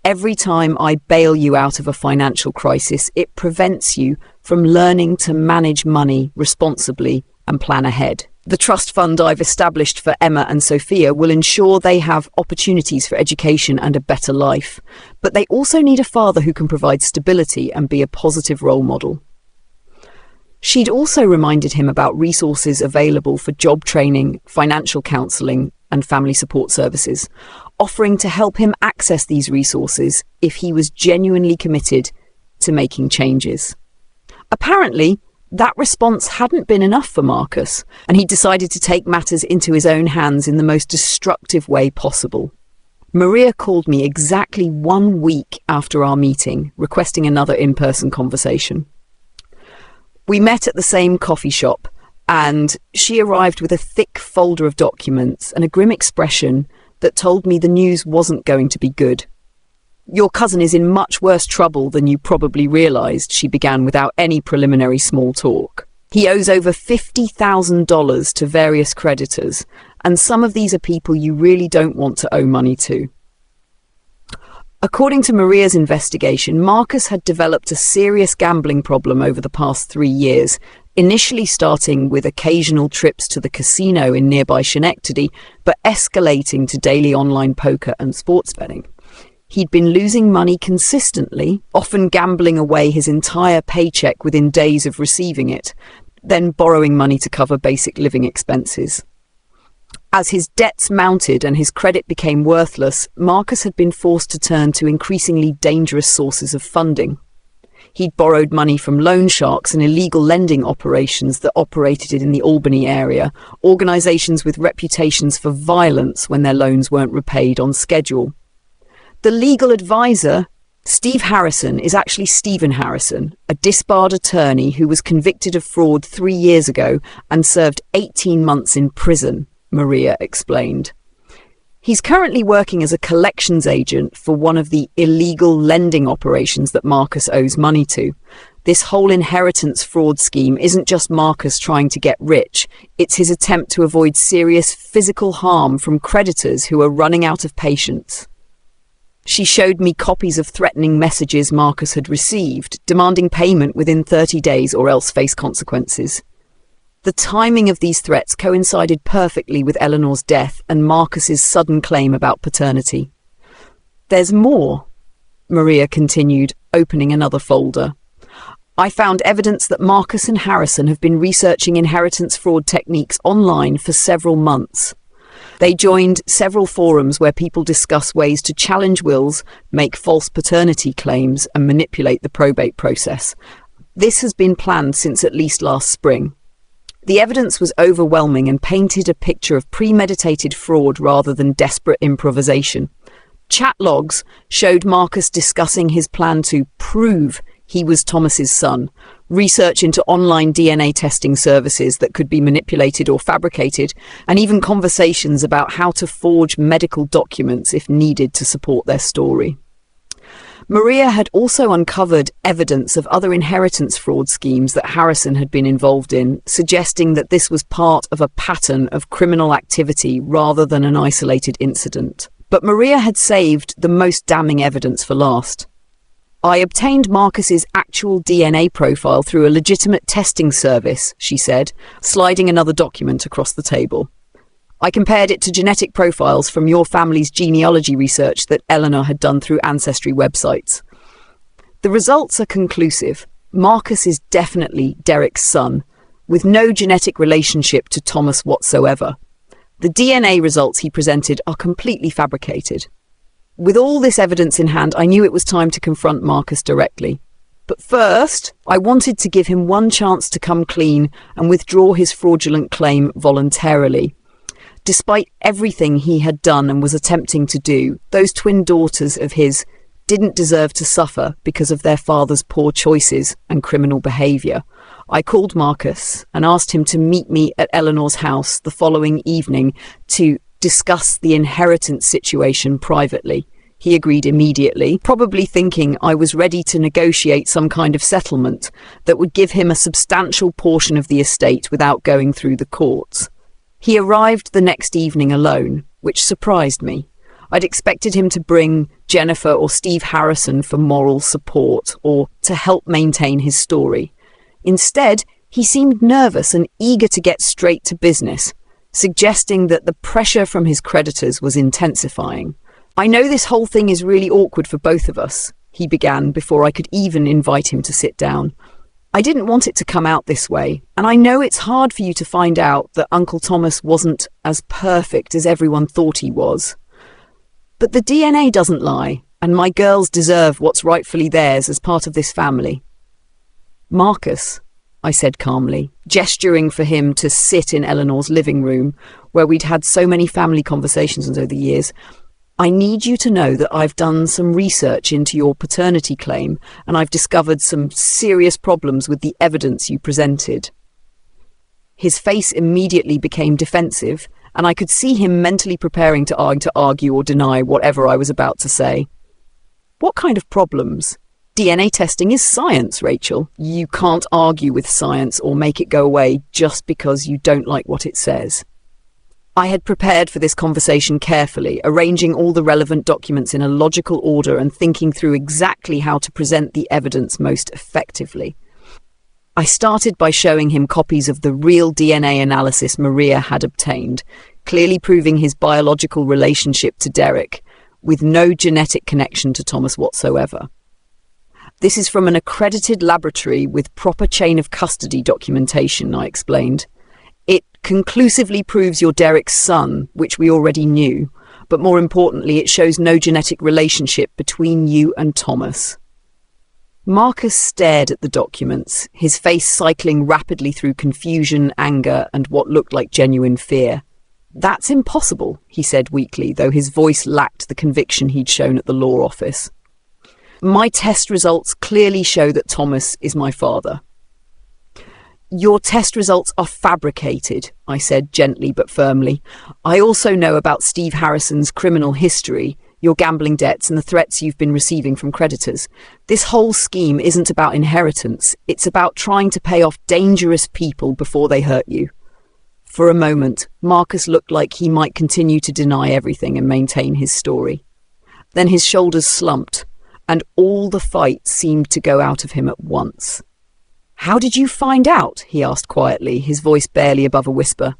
Every time I bail you out of a financial crisis, it prevents you from learning to manage money responsibly and plan ahead. The trust fund I've established for Emma and Sophia will ensure they have opportunities for education and a better life, but they also need a father who can provide stability and be a positive role model." She'd also reminded him about resources available for job training, financial counselling, and family support services, offering to help him access these resources if he was genuinely committed to making changes. Apparently, that response hadn't been enough for Marcus, and he decided to take matters into his own hands in the most destructive way possible. Maria called me exactly 1 week after our meeting, requesting another in-person conversation. We met at the same coffee shop, and she arrived with a thick folder of documents and a grim expression that told me the news wasn't going to be good. "Your cousin is in much worse trouble than you probably realised," she began without any preliminary small talk. "He owes over $50,000 to various creditors, and some of these are people you really don't want to owe money to." According to Maria's investigation, Marcus had developed a serious gambling problem over the past 3 years, initially starting with occasional trips to the casino in nearby Schenectady, but escalating to daily online poker and sports betting. He'd been losing money consistently, often gambling away his entire paycheck within days of receiving it, then borrowing money to cover basic living expenses. As his debts mounted and his credit became worthless, Marcus had been forced to turn to increasingly dangerous sources of funding. He'd borrowed money from loan sharks and illegal lending operations that operated in the Albany area, organisations with reputations for violence when their loans weren't repaid on schedule. The legal advisor, Steve Harrison, is actually Stephen Harrison, a disbarred attorney who was convicted of fraud 3 years ago and served 18 months in prison, Maria explained. He's currently working as a collections agent for one of the illegal lending operations that Marcus owes money to. This whole inheritance fraud scheme isn't just Marcus trying to get rich, it's his attempt to avoid serious physical harm from creditors who are running out of patience. She showed me copies of threatening messages Marcus had received, demanding payment within 30 days or else face consequences. The timing of these threats coincided perfectly with Eleanor's death and Marcus's sudden claim about paternity. "There's more," Maria continued, opening another folder. "I found evidence that Marcus and Harrison have been researching inheritance fraud techniques online for several months. They joined several forums where people discuss ways to challenge wills, make false paternity claims, and manipulate the probate process. This has been planned since at least last spring. The evidence was overwhelming and painted a picture of premeditated fraud rather than desperate improvisation. Chat logs showed Marcus discussing his plan to prove he was Thomas's son, research into online DNA testing services that could be manipulated or fabricated, and even conversations about how to forge medical documents if needed to support their story. Maria had also uncovered evidence of other inheritance fraud schemes that Harrison had been involved in, suggesting that this was part of a pattern of criminal activity rather than an isolated incident. But Maria had saved the most damning evidence for last. "I obtained Marcus's actual DNA profile through a legitimate testing service," she said, sliding another document across the table. "I compared it to genetic profiles from your family's genealogy research that Eleanor had done through ancestry websites. The results are conclusive. Marcus is definitely Derek's son, with no genetic relationship to Thomas whatsoever. The DNA results he presented are completely fabricated." With all this evidence in hand, I knew it was time to confront Marcus directly. But first, I wanted to give him one chance to come clean and withdraw his fraudulent claim voluntarily. Despite everything he had done and was attempting to do, those twin daughters of his didn't deserve to suffer because of their father's poor choices and criminal behaviour. I called Marcus and asked him to meet me at Eleanor's house the following evening to discuss the inheritance situation privately. He agreed immediately, probably thinking I was ready to negotiate some kind of settlement that would give him a substantial portion of the estate without going through the courts. He arrived the next evening alone, which surprised me. I'd expected him to bring Jennifer or Steve Harrison for moral support or to help maintain his story. Instead, he seemed nervous and eager to get straight to business, suggesting that the pressure from his creditors was intensifying. "I know this whole thing is really awkward for both of us," he began before I could even invite him to sit down. "I didn't want it to come out this way, and I know it's hard for you to find out that Uncle Thomas wasn't as perfect as everyone thought he was. But the DNA doesn't lie, and my girls deserve what's rightfully theirs as part of this family." "Marcus," I said calmly, gesturing for him to sit in Eleanor's living room, where we'd had so many family conversations over the years, "I need you to know that I've done some research into your paternity claim, and I've discovered some serious problems with the evidence you presented." His face immediately became defensive, and I could see him mentally preparing to argue or deny whatever I was about to say. "What kind of problems? DNA testing is science, Rachel. You can't argue with science or make it go away just because you don't like what it says." I had prepared for this conversation carefully, arranging all the relevant documents in a logical order and thinking through exactly how to present the evidence most effectively. I started by showing him copies of the real DNA analysis Maria had obtained, clearly proving his biological relationship to Derek, with no genetic connection to Thomas whatsoever. "This is from an accredited laboratory with proper chain of custody documentation," I explained. "It conclusively proves you're Derek's son, which we already knew, but more importantly, it shows no genetic relationship between you and Thomas." Marcus stared at the documents, his face cycling rapidly through confusion, anger, and what looked like genuine fear. "That's impossible," he said weakly, though his voice lacked the conviction he'd shown at the law office. "My test results clearly show that Thomas is my father." "Your test results are fabricated," I said gently but firmly. "I also know about Steve Harrison's criminal history, your gambling debts and the threats you've been receiving from creditors. This whole scheme isn't about inheritance. It's about trying to pay off dangerous people before they hurt you." For a moment, Marcus looked like he might continue to deny everything and maintain his story. Then his shoulders slumped, and all the fight seemed to go out of him at once. "How did you find out?" he asked quietly, his voice barely above a whisper.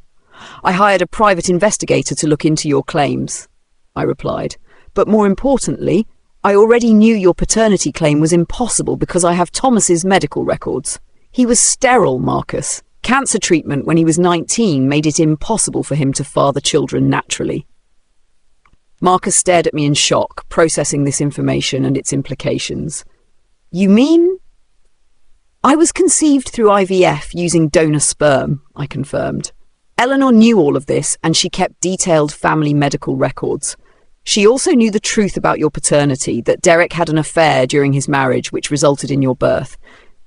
"I hired a private investigator to look into your claims," I replied. "But more importantly, I already knew your paternity claim was impossible because I have Thomas's medical records. He was sterile, Marcus. Cancer treatment when he was 19 made it impossible for him to father children naturally." Marcus stared at me in shock, processing this information and its implications. "You mean?" "I was conceived through IVF using donor sperm," I confirmed. "Eleanor knew all of this, and she kept detailed family medical records. She also knew the truth about your paternity, that Derek had an affair during his marriage which resulted in your birth.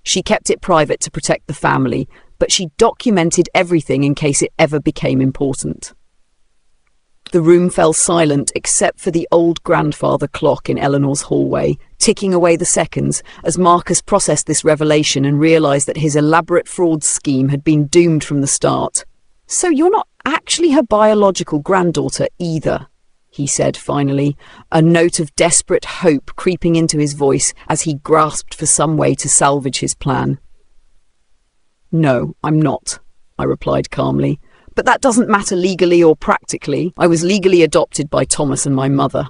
She kept it private to protect the family, but she documented everything in case it ever became important." The room fell silent except for the old grandfather clock in Eleanor's hallway, ticking away the seconds as Marcus processed this revelation and realised that his elaborate fraud scheme had been doomed from the start. "So you're not actually her biological granddaughter either," he said finally, a note of desperate hope creeping into his voice as he grasped for some way to salvage his plan. "No, I'm not," I replied calmly. "But that doesn't matter legally or practically. I was legally adopted by Thomas and my mother.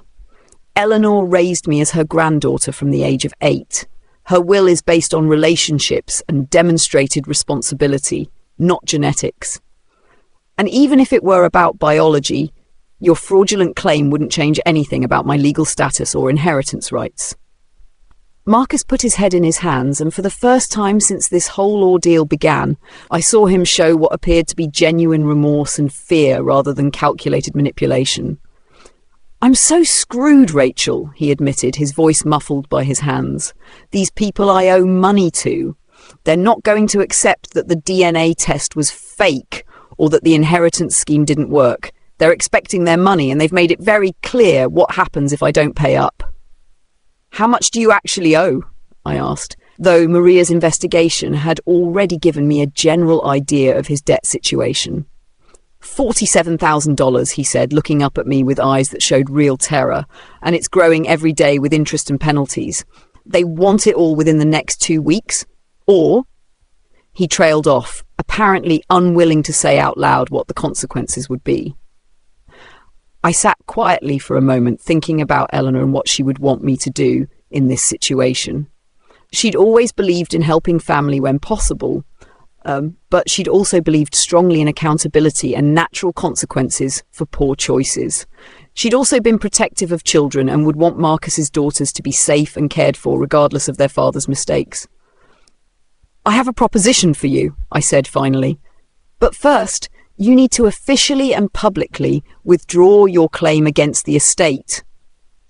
Eleanor raised me as her granddaughter from the age of 8. Her will is based on relationships and demonstrated responsibility, not genetics. And even if it were about biology, your fraudulent claim wouldn't change anything about my legal status or inheritance rights." Marcus put his head in his hands, and for the first time since this whole ordeal began, I saw him show what appeared to be genuine remorse and fear rather than calculated manipulation. "I'm so screwed, Rachel," he admitted, his voice muffled by his hands. "These people I owe money to. They're not going to accept that the DNA test was fake or that the inheritance scheme didn't work. They're expecting their money, and they've made it very clear what happens if I don't pay up." "How much do you actually owe?" I asked, though Maria's investigation had already given me a general idea of his debt situation. $47,000, he said, looking up at me with eyes that showed real terror, "and it's growing every day with interest and penalties. They want it all within the next 2 weeks, or..." He trailed off, apparently unwilling to say out loud what the consequences would be. I sat quietly for a moment, thinking about Eleanor and what she would want me to do in this situation. She'd always believed in helping family when possible, but she'd also believed strongly in accountability and natural consequences for poor choices. She'd also been protective of children and would want Marcus's daughters to be safe and cared for regardless of their father's mistakes. "I have a proposition for you," I said finally. "But first, you need to officially and publicly withdraw your claim against the estate.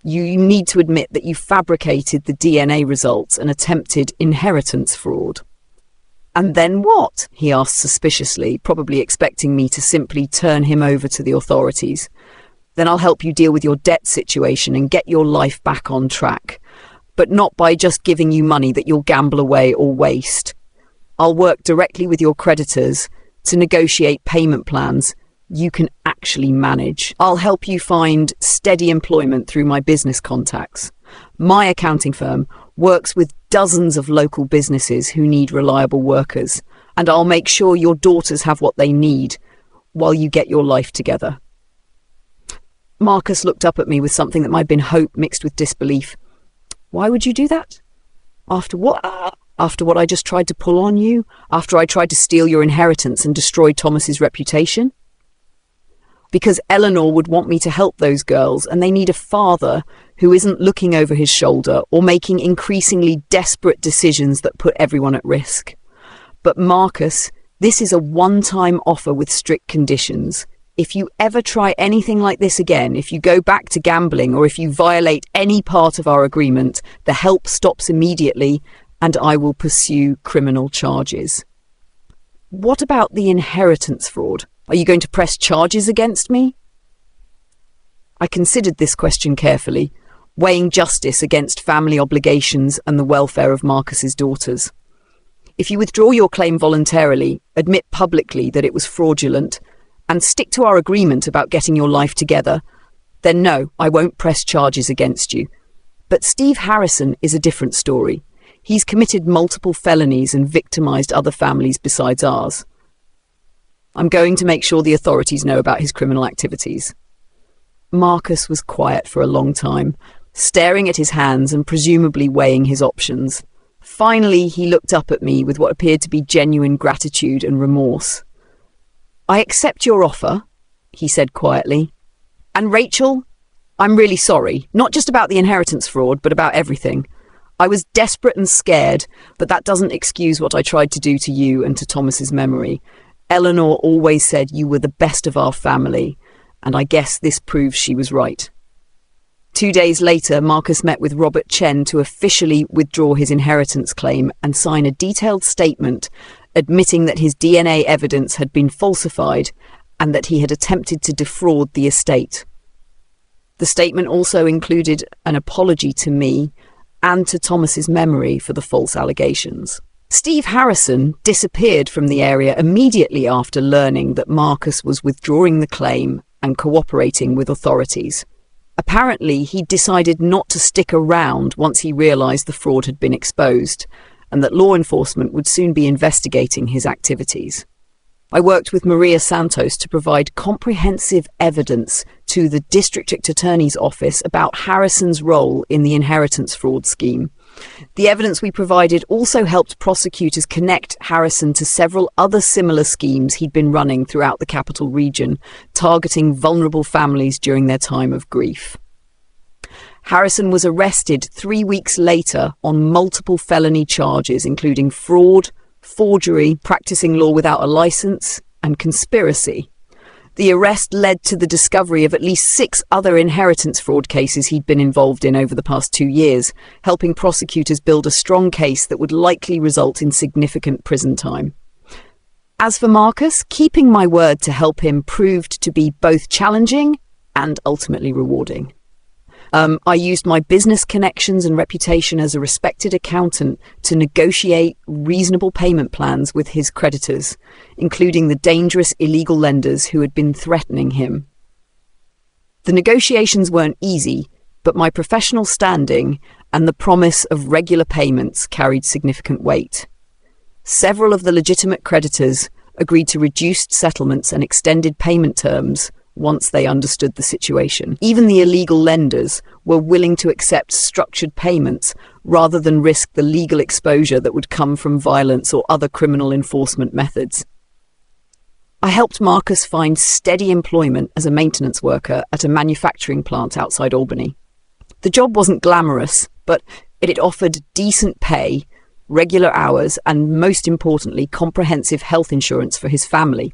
You need to admit that you fabricated the DNA results and attempted inheritance fraud." "And then what?" he asked suspiciously, probably expecting me to simply turn him over to the authorities. "Then I'll help you deal with your debt situation and get your life back on track. But not by just giving you money that you'll gamble away or waste. I'll work directly with your creditors to negotiate payment plans you can actually manage. I'll help you find steady employment through my business contacts. My accounting firm works with dozens of local businesses who need reliable workers, and I'll make sure your daughters have what they need while you get your life together." Marcus looked up at me with something that might have been hope mixed with disbelief. "Why would you do that? After what? After what I just tried to pull on you? After I tried to steal your inheritance and destroy Thomas's reputation?" "Because Eleanor would want me to help those girls, and they need a father who isn't looking over his shoulder or making increasingly desperate decisions that put everyone at risk. But Marcus, this is a one-time offer with strict conditions. If you ever try anything like this again, if you go back to gambling, or if you violate any part of our agreement, the help stops immediately, and I will pursue criminal charges." "What about the inheritance fraud? Are you going to press charges against me?" I considered this question carefully, weighing justice against family obligations and the welfare of Marcus's daughters. "If you withdraw your claim voluntarily, admit publicly that it was fraudulent, and stick to our agreement about getting your life together, then no, I won't press charges against you. But Steve Harrison is a different story. He's committed multiple felonies and victimized other families besides ours. I'm going to make sure the authorities know about his criminal activities." Marcus was quiet for a long time, staring at his hands and presumably weighing his options. Finally, he looked up at me with what appeared to be genuine gratitude and remorse. "I accept your offer," he said quietly. "And Rachel, I'm really sorry, not just about the inheritance fraud, but about everything. I was desperate and scared, but that doesn't excuse what I tried to do to you and to Thomas's memory. Eleanor always said you were the best of our family, and I guess this proves she was right." 2 days later, Marcus met with Robert Chen to officially withdraw his inheritance claim and sign a detailed statement admitting that his DNA evidence had been falsified and that he had attempted to defraud the estate. The statement also included an apology to me and to Thomas's memory for the false allegations. Steve Harrison disappeared from the area immediately after learning that Marcus was withdrawing the claim and cooperating with authorities. Apparently, he decided not to stick around once he realized the fraud had been exposed and that law enforcement would soon be investigating his activities. I worked with Maria Santos to provide comprehensive evidence to the District Attorney's Office about Harrison's role in the inheritance fraud scheme. The evidence we provided also helped prosecutors connect Harrison to several other similar schemes he'd been running throughout the capital region, targeting vulnerable families during their time of grief. Harrison was arrested 3 weeks later on multiple felony charges, including fraud, forgery, practicing law without a license, and conspiracy. The arrest led to the discovery of at least 6 other inheritance fraud cases he'd been involved in over the past 2 years, helping prosecutors build a strong case that would likely result in significant prison time. As for Marcus, keeping my word to help him proved to be both challenging and ultimately rewarding. I used my business connections and reputation as a respected accountant to negotiate reasonable payment plans with his creditors, including the dangerous illegal lenders who had been threatening him. The negotiations weren't easy, but my professional standing and the promise of regular payments carried significant weight. Several of the legitimate creditors agreed to reduced settlements and extended payment terms once they understood the situation. Even the illegal lenders were willing to accept structured payments rather than risk the legal exposure that would come from violence or other criminal enforcement methods. I helped Marcus find steady employment as a maintenance worker at a manufacturing plant outside Albany. The job wasn't glamorous, but it offered decent pay, regular hours, and most importantly, comprehensive health insurance for his family.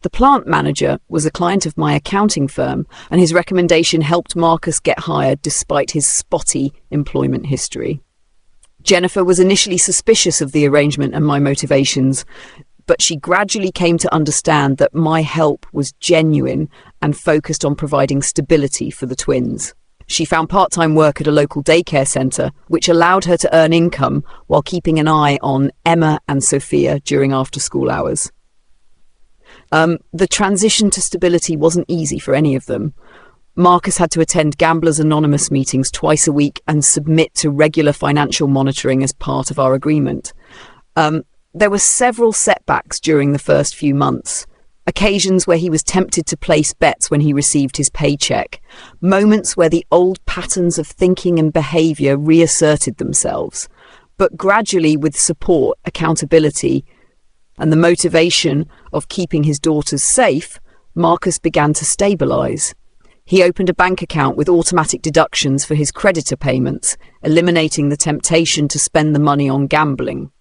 The plant manager was a client of my accounting firm, and his recommendation helped Marcus get hired despite his spotty employment history. Jennifer was initially suspicious of the arrangement and my motivations, but she gradually came to understand that my help was genuine and focused on providing stability for the twins. She found part-time work at a local daycare centre, which allowed her to earn income while keeping an eye on Emma and Sophia during after-school hours. The transition to stability wasn't easy for any of them. Marcus had to attend Gamblers Anonymous meetings twice a week and submit to regular financial monitoring as part of our agreement. There were several setbacks during the first few months. Occasions where he was tempted to place bets when he received his paycheck. Moments where the old patterns of thinking and behaviour reasserted themselves. But gradually, with support, accountability, and the motivation of keeping his daughters safe, Marcus began to stabilise. He opened a bank account with automatic deductions for his creditor payments, eliminating the temptation to spend the money on gambling.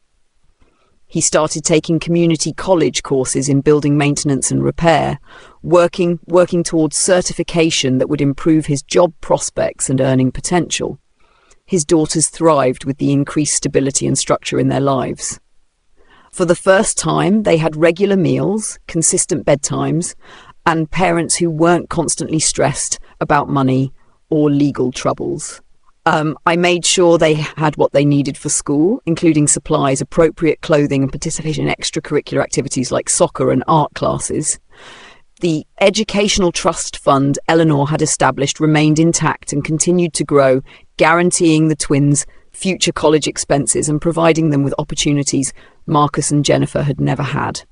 He started taking community college courses in building maintenance and repair, working towards certification that would improve his job prospects and earning potential. His daughters thrived with the increased stability and structure in their lives. For the first time, they had regular meals, consistent bedtimes, and parents who weren't constantly stressed about money or legal troubles. I made sure they had what they needed for school, including supplies, appropriate clothing, and participation in extracurricular activities like soccer and art classes. The educational trust fund Eleanor had established remained intact and continued to grow, guaranteeing the twins future college expenses and providing them with opportunities Marcus and Jennifer had never had.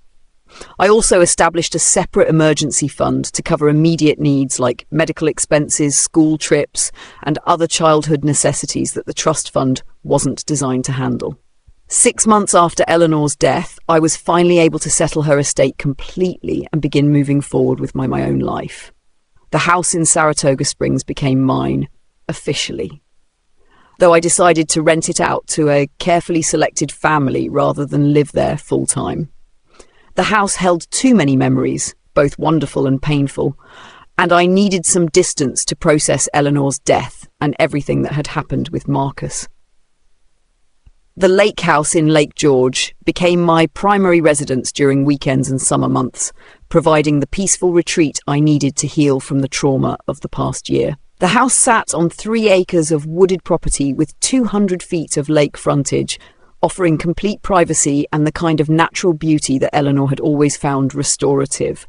I also established a separate emergency fund to cover immediate needs like medical expenses, school trips, and other childhood necessities that the trust fund wasn't designed to handle. 6 months after Eleanor's death, I was finally able to settle her estate completely and begin moving forward with my own life. The house in Saratoga Springs became mine, officially. Though I decided to rent it out to a carefully selected family rather than live there full-time. The house held too many memories, both wonderful and painful, and I needed some distance to process Eleanor's death and everything that had happened with Marcus. The lakehouse in Lake George became my primary residence during weekends and summer months, providing the peaceful retreat I needed to heal from the trauma of the past year. The house sat on 3 acres of wooded property with 200 feet of lake frontage, offering complete privacy and the kind of natural beauty that Eleanor had always found restorative.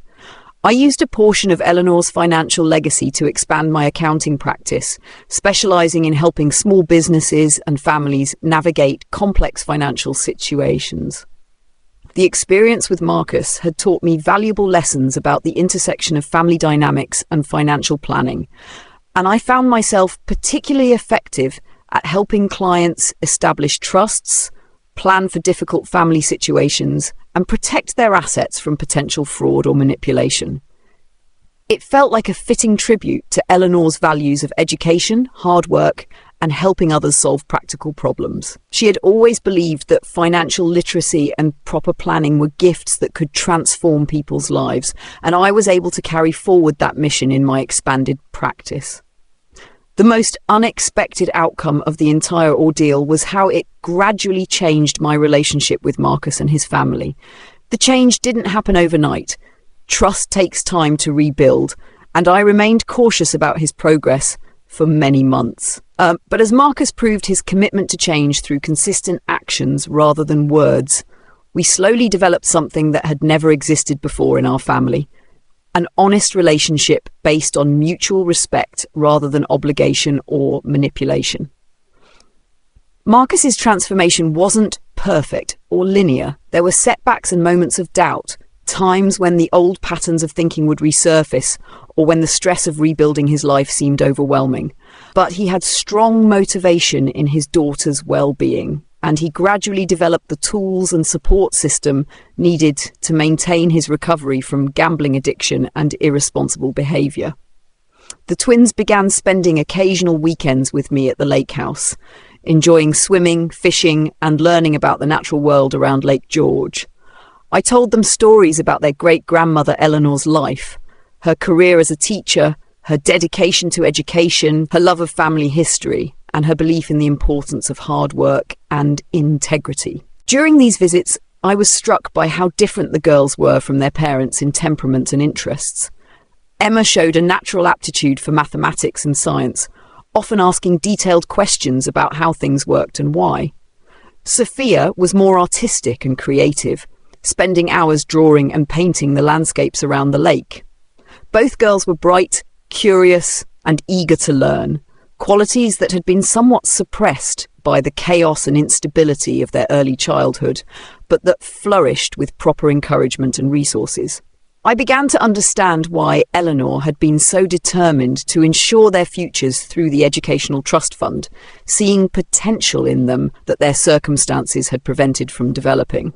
I used a portion of Eleanor's financial legacy to expand my accounting practice, specializing in helping small businesses and families navigate complex financial situations. The experience with Marcus had taught me valuable lessons about the intersection of family dynamics and financial planning, and I found myself particularly effective at helping clients establish trusts, plan for difficult family situations, and protect their assets from potential fraud or manipulation. It felt like a fitting tribute to Eleanor's values of education, hard work, and helping others solve practical problems. She had always believed that financial literacy and proper planning were gifts that could transform people's lives, and I was able to carry forward that mission in my expanded practice. The most unexpected outcome of the entire ordeal was how it gradually changed my relationship with Marcus and his family. The change didn't happen overnight. Trust takes time to rebuild, and I remained cautious about his progress for many months. But as Marcus proved his commitment to change through consistent actions rather than words, we slowly developed something that had never existed before in our family. An honest relationship based on mutual respect rather than obligation or manipulation. Marcus's transformation wasn't perfect or linear. There were setbacks and moments of doubt, times when the old patterns of thinking would resurface, or when the stress of rebuilding his life seemed overwhelming. But he had strong motivation in his daughter's well-being, and he gradually developed the tools and support system needed to maintain his recovery from gambling addiction and irresponsible behavior. The twins began spending occasional weekends with me at the lakehouse, enjoying swimming, fishing, and learning about the natural world around Lake George. I told them stories about their great-grandmother Eleanor's life, her career as a teacher, her dedication to education, her love of family history, and her belief in the importance of hard work and integrity. During these visits, I was struck by how different the girls were from their parents in temperament and interests. Emma showed a natural aptitude for mathematics and science, often asking detailed questions about how things worked and why. Sophia was more artistic and creative, spending hours drawing and painting the landscapes around the lake. Both girls were bright, curious, and eager to learn, qualities that had been somewhat suppressed by the chaos and instability of their early childhood, but that flourished with proper encouragement and resources. I began to understand why Eleanor had been so determined to ensure their futures through the Educational Trust Fund, seeing potential in them that their circumstances had prevented from developing.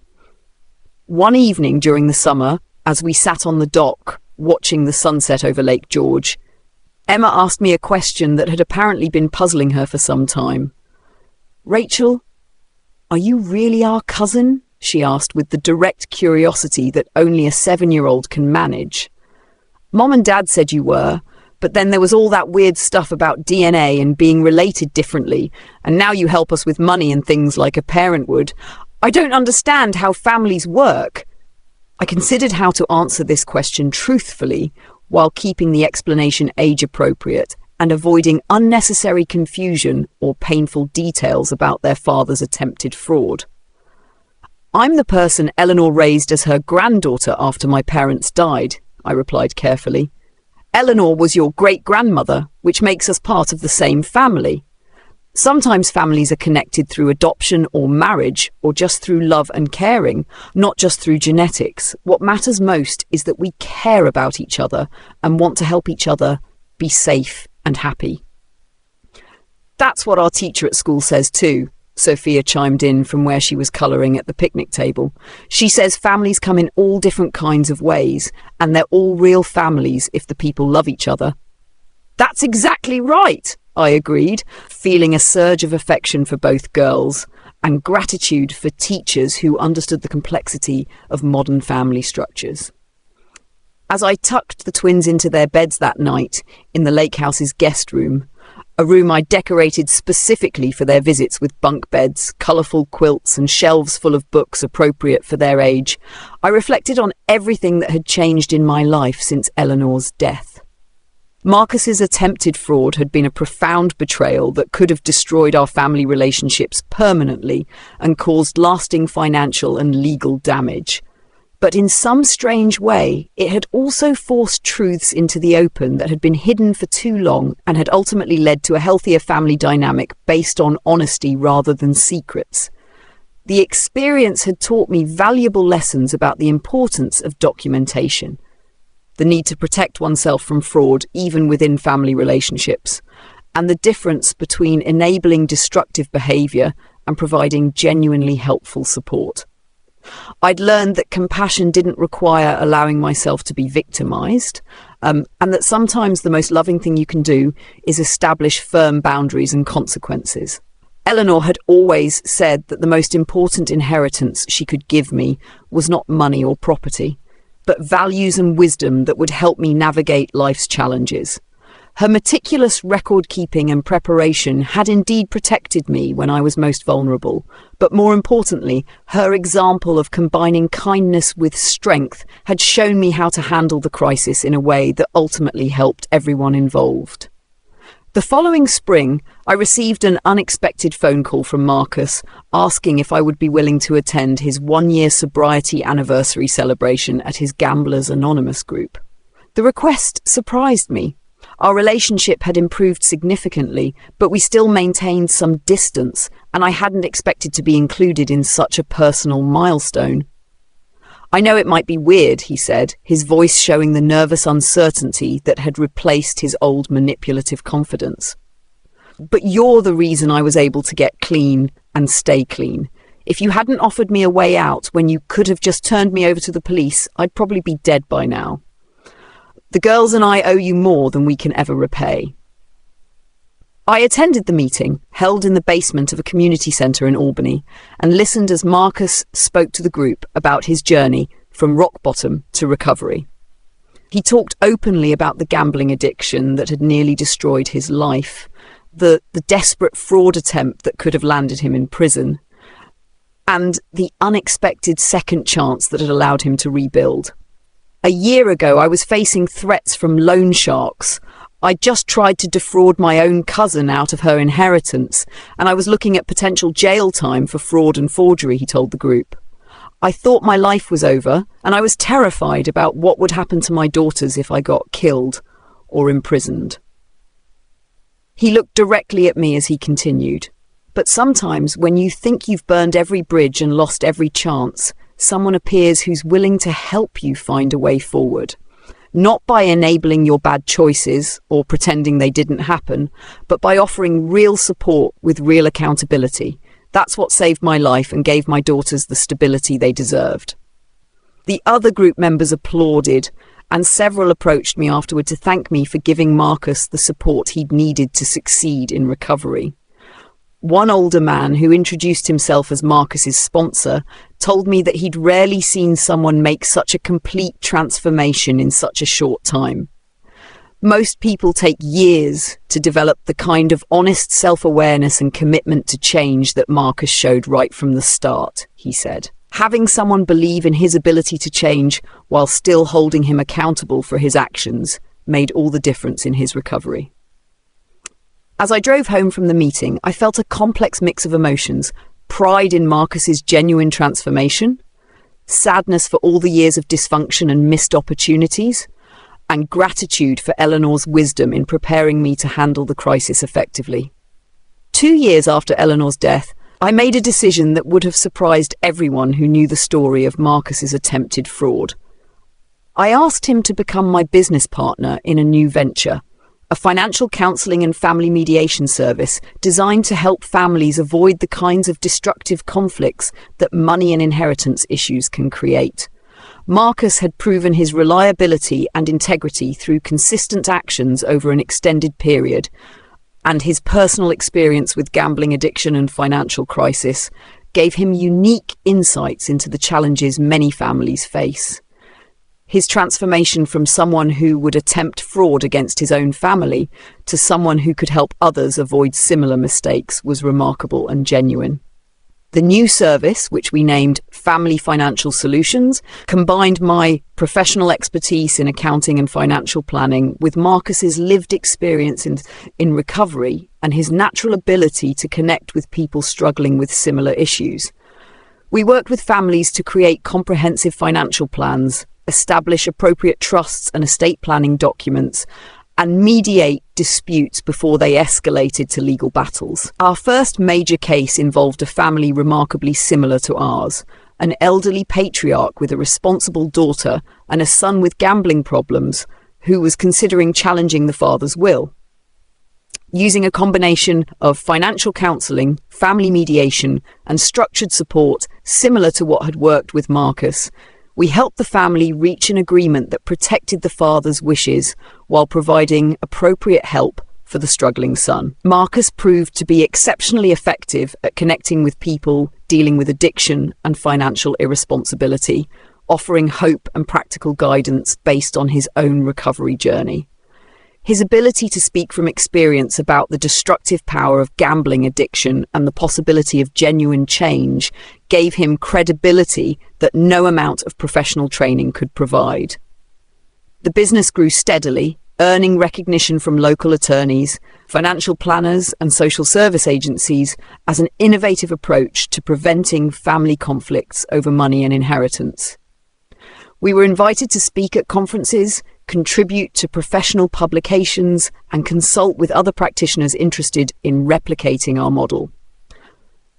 One evening during the summer, as we sat on the dock watching the sunset over Lake George, Emma asked me a question that had apparently been puzzling her for some time. "Rachel, are you really our cousin?" she asked with the direct curiosity that only a 7-year-old can manage. "Mom and Dad said you were, but then there was all that weird stuff about DNA and being related differently, and now you help us with money and things like a parent would. I don't understand how families work." I considered how to answer this question truthfully, while keeping the explanation age-appropriate and avoiding unnecessary confusion or painful details about their father's attempted fraud. "I'm the person Eleanor raised as her granddaughter after my parents died," I replied carefully. "Eleanor was your great-grandmother, which makes us part of the same family. Sometimes families are connected through adoption or marriage, or just through love and caring, not just through genetics. What matters most is that we care about each other and want to help each other be safe and happy. That's what our teacher at school says too, Sophia chimed in from where she was colouring at the picnic table. She says families come in all different kinds of ways, and they're all real families if the people love each other. That's exactly right, I agreed, feeling a surge of affection for both girls and gratitude for teachers who understood the complexity of modern family structures. As I tucked the twins into their beds that night in the lakehouse's guest room, a room I decorated specifically for their visits with bunk beds, colourful quilts and shelves full of books appropriate for their age, I reflected on everything that had changed in my life since Eleanor's death. Marcus's attempted fraud had been a profound betrayal that could have destroyed our family relationships permanently and caused lasting financial and legal damage. But in some strange way, it had also forced truths into the open that had been hidden for too long and had ultimately led to a healthier family dynamic based on honesty rather than secrets. The experience had taught me valuable lessons about the importance of documentation, the need to protect oneself from fraud even within family relationships, and the difference between enabling destructive behaviour and providing genuinely helpful support. I'd learned that compassion didn't require allowing myself to be victimised, and that sometimes the most loving thing you can do is establish firm boundaries and consequences. Eleanor had always said that the most important inheritance she could give me was not money or property, but values and wisdom that would help me navigate life's challenges. Her meticulous record-keeping and preparation had indeed protected me when I was most vulnerable, but more importantly, her example of combining kindness with strength had shown me how to handle the crisis in a way that ultimately helped everyone involved. The following spring, I received an unexpected phone call from Marcus asking if I would be willing to attend his 1-year sobriety anniversary celebration at his Gamblers Anonymous group. The request surprised me. Our relationship had improved significantly, but we still maintained some distance, and I hadn't expected to be included in such a personal milestone. I know it might be weird, he said, his voice showing the nervous uncertainty that had replaced his old manipulative confidence. But you're the reason I was able to get clean and stay clean. If you hadn't offered me a way out when you could have just turned me over to the police, I'd probably be dead by now. The girls and I owe you more than we can ever repay. I attended the meeting, held in the basement of a community centre in Albany, and listened as Marcus spoke to the group about his journey from rock bottom to recovery. He talked openly about the gambling addiction that had nearly destroyed his life, the desperate fraud attempt that could have landed him in prison, and the unexpected second chance that had allowed him to rebuild. A year ago, I was facing threats from loan sharks. I just tried to defraud my own cousin out of her inheritance, and I was looking at potential jail time for fraud and forgery, he told the group. I thought my life was over, and I was terrified about what would happen to my daughters if I got killed or imprisoned. He looked directly at me as he continued. But sometimes, when you think you've burned every bridge and lost every chance, someone appears who's willing to help you find a way forward. Not by enabling your bad choices or pretending they didn't happen, but by offering real support with real accountability. That's what saved my life and gave my daughters the stability they deserved. The other group members applauded, and several approached me afterward to thank me for giving Marcus the support he'd needed to succeed in recovery. One older man, who introduced himself as Marcus's sponsor, told me that he'd rarely seen someone make such a complete transformation in such a short time. Most people take years to develop the kind of honest self-awareness and commitment to change that Marcus showed right from the start, he said. Having someone believe in his ability to change while still holding him accountable for his actions made all the difference in his recovery. As I drove home from the meeting, I felt a complex mix of emotions: pride in Marcus's genuine transformation, sadness for all the years of dysfunction and missed opportunities, and gratitude for Eleanor's wisdom in preparing me to handle the crisis effectively. 2 years after Eleanor's death, I made a decision that would have surprised everyone who knew the story of Marcus's attempted fraud. I asked him to become my business partner in a new venture, a financial counselling and family mediation service designed to help families avoid the kinds of destructive conflicts that money and inheritance issues can create. Marcus had proven his reliability and integrity through consistent actions over an extended period, and his personal experience with gambling addiction and financial crisis gave him unique insights into the challenges many families face. His transformation from someone who would attempt fraud against his own family to someone who could help others avoid similar mistakes was remarkable and genuine. The new service, which we named Family Financial Solutions, combined my professional expertise in accounting and financial planning with Marcus's lived experience in recovery and his natural ability to connect with people struggling with similar issues. We worked with families to create comprehensive financial plans, establish appropriate trusts and estate planning documents, and mediate disputes before they escalated to legal battles. Our first major case involved a family remarkably similar to ours, an elderly patriarch with a responsible daughter and a son with gambling problems who was considering challenging the father's will. Using a combination of financial counselling, family mediation, and structured support similar to what had worked with Marcus, we helped the family reach an agreement that protected the father's wishes while providing appropriate help for the struggling son. Marcus proved to be exceptionally effective at connecting with people dealing with addiction and financial irresponsibility, offering hope and practical guidance based on his own recovery journey. His ability to speak from experience about the destructive power of gambling addiction and the possibility of genuine change gave him credibility that no amount of professional training could provide. The business grew steadily, earning recognition from local attorneys, financial planners, and social service agencies as an innovative approach to preventing family conflicts over money and inheritance. We were invited to speak at conferences, contribute to professional publications, and consult with other practitioners interested in replicating our model.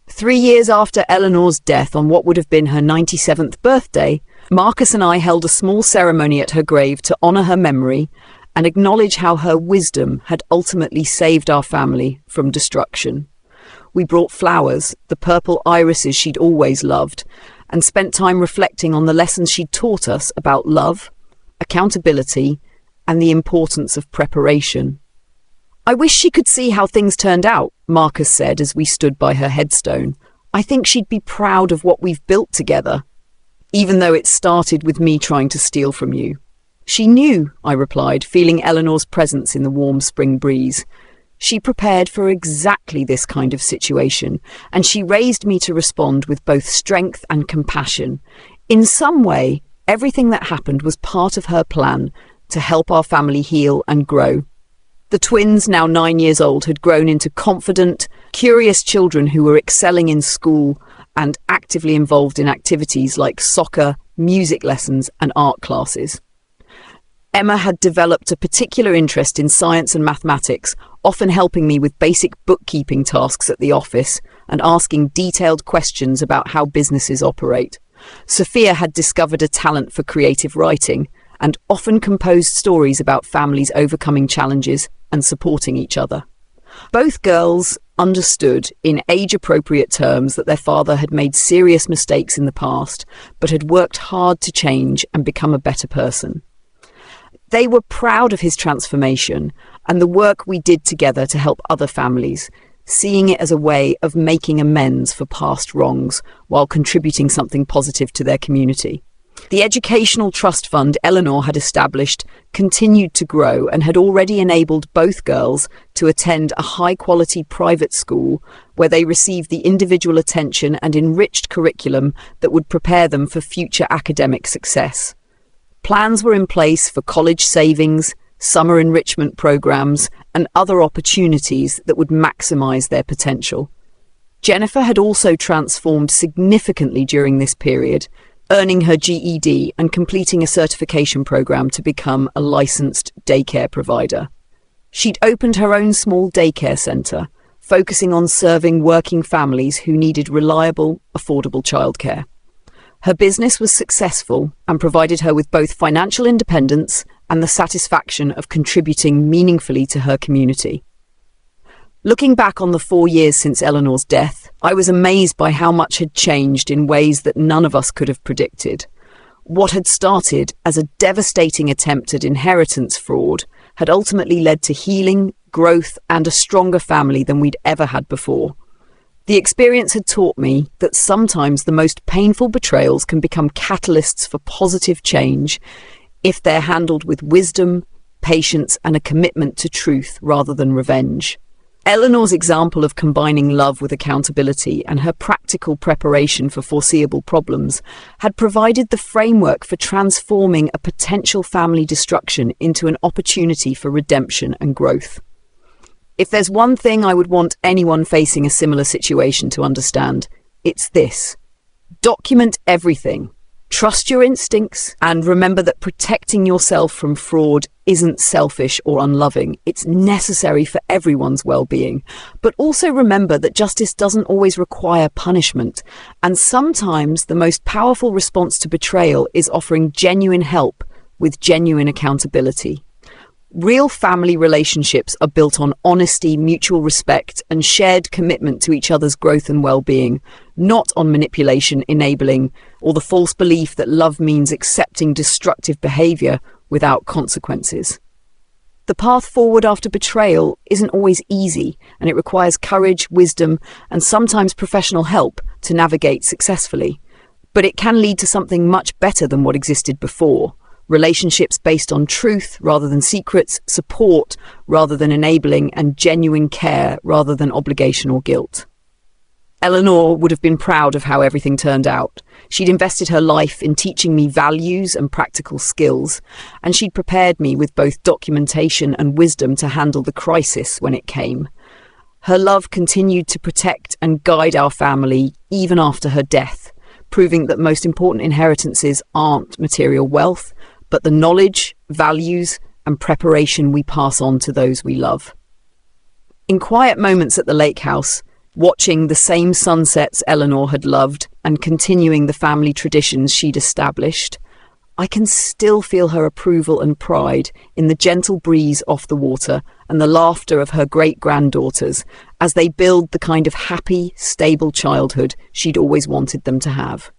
3 years after Eleanor's death on what would have been her 97th birthday, Marcus and I held a small ceremony at her grave to honour her memory and acknowledge how her wisdom had ultimately saved our family from destruction. We brought flowers, the purple irises she'd always loved, and spent time reflecting on the lessons she'd taught us about love, accountability, and the importance of preparation. "I wish she could see how things turned out," Marcus said as we stood by her headstone. "I think she'd be proud of what we've built together, even though it started with me trying to steal from you." "She knew," I replied, feeling Eleanor's presence in the warm spring breeze. "She prepared for exactly this kind of situation, and she raised me to respond with both strength and compassion. In some way, everything that happened was part of her plan to help our family heal and grow." The twins, now 9 years old, had grown into confident, curious children who were excelling in school and actively involved in activities like soccer, music lessons, and art classes. Emma had developed a particular interest in science and mathematics, often helping me with basic bookkeeping tasks at the office and asking detailed questions about how businesses operate. Sophia had discovered a talent for creative writing and often composed stories about families overcoming challenges and supporting each other. Both girls understood in age-appropriate terms that their father had made serious mistakes in the past, but had worked hard to change and become a better person. They were proud of his transformation and the work we did together to help other families, seeing it as a way of making amends for past wrongs while contributing something positive to their community. The educational trust fund Eleanor had established continued to grow and had already enabled both girls to attend a high-quality private school where they received the individual attention and enriched curriculum that would prepare them for future academic success. Plans were in place for college savings, summer enrichment programs, and other opportunities that would maximize their potential. Jennifer had also transformed significantly during this period, earning her GED and completing a certification program to become a licensed daycare provider. She'd opened her own small daycare center, focusing on serving working families who needed reliable, affordable childcare. Her business was successful and provided her with both financial independence and the satisfaction of contributing meaningfully to her community. Looking back on the 4 years since Eleanor's death, I was amazed by how much had changed in ways that none of us could have predicted. What had started as a devastating attempt at inheritance fraud had ultimately led to healing, growth, and a stronger family than we'd ever had before. The experience had taught me that sometimes the most painful betrayals can become catalysts for positive change if they're handled with wisdom, patience, and a commitment to truth rather than revenge. Eleanor's example of combining love with accountability and her practical preparation for foreseeable problems had provided the framework for transforming a potential family destruction into an opportunity for redemption and growth. If there's one thing I would want anyone facing a similar situation to understand, it's this: document everything. Trust your instincts, and remember that protecting yourself from fraud isn't selfish or unloving. It's necessary for everyone's well-being. But also remember that justice doesn't always require punishment, and sometimes the most powerful response to betrayal is offering genuine help with genuine accountability. Real family relationships are built on honesty, mutual respect, and shared commitment to each other's growth and well-being, not on manipulation, enabling, or the false belief that love means accepting destructive behavior without consequences. The path forward after betrayal isn't always easy, and it requires courage, wisdom, and sometimes professional help to navigate successfully. But it can lead to something much better than what existed before. Relationships based on truth rather than secrets, support rather than enabling, and genuine care rather than obligation or guilt. Eleanor would have been proud of how everything turned out. She'd invested her life in teaching me values and practical skills, and she'd prepared me with both documentation and wisdom to handle the crisis when it came. Her love continued to protect and guide our family even after her death, proving that most important inheritances aren't material wealth, but the knowledge, values, and preparation we pass on to those we love. In quiet moments at the lakehouse, watching the same sunsets Eleanor had loved and continuing the family traditions she'd established, I can still feel her approval and pride in the gentle breeze off the water and the laughter of her great-granddaughters as they build the kind of happy, stable childhood she'd always wanted them to have.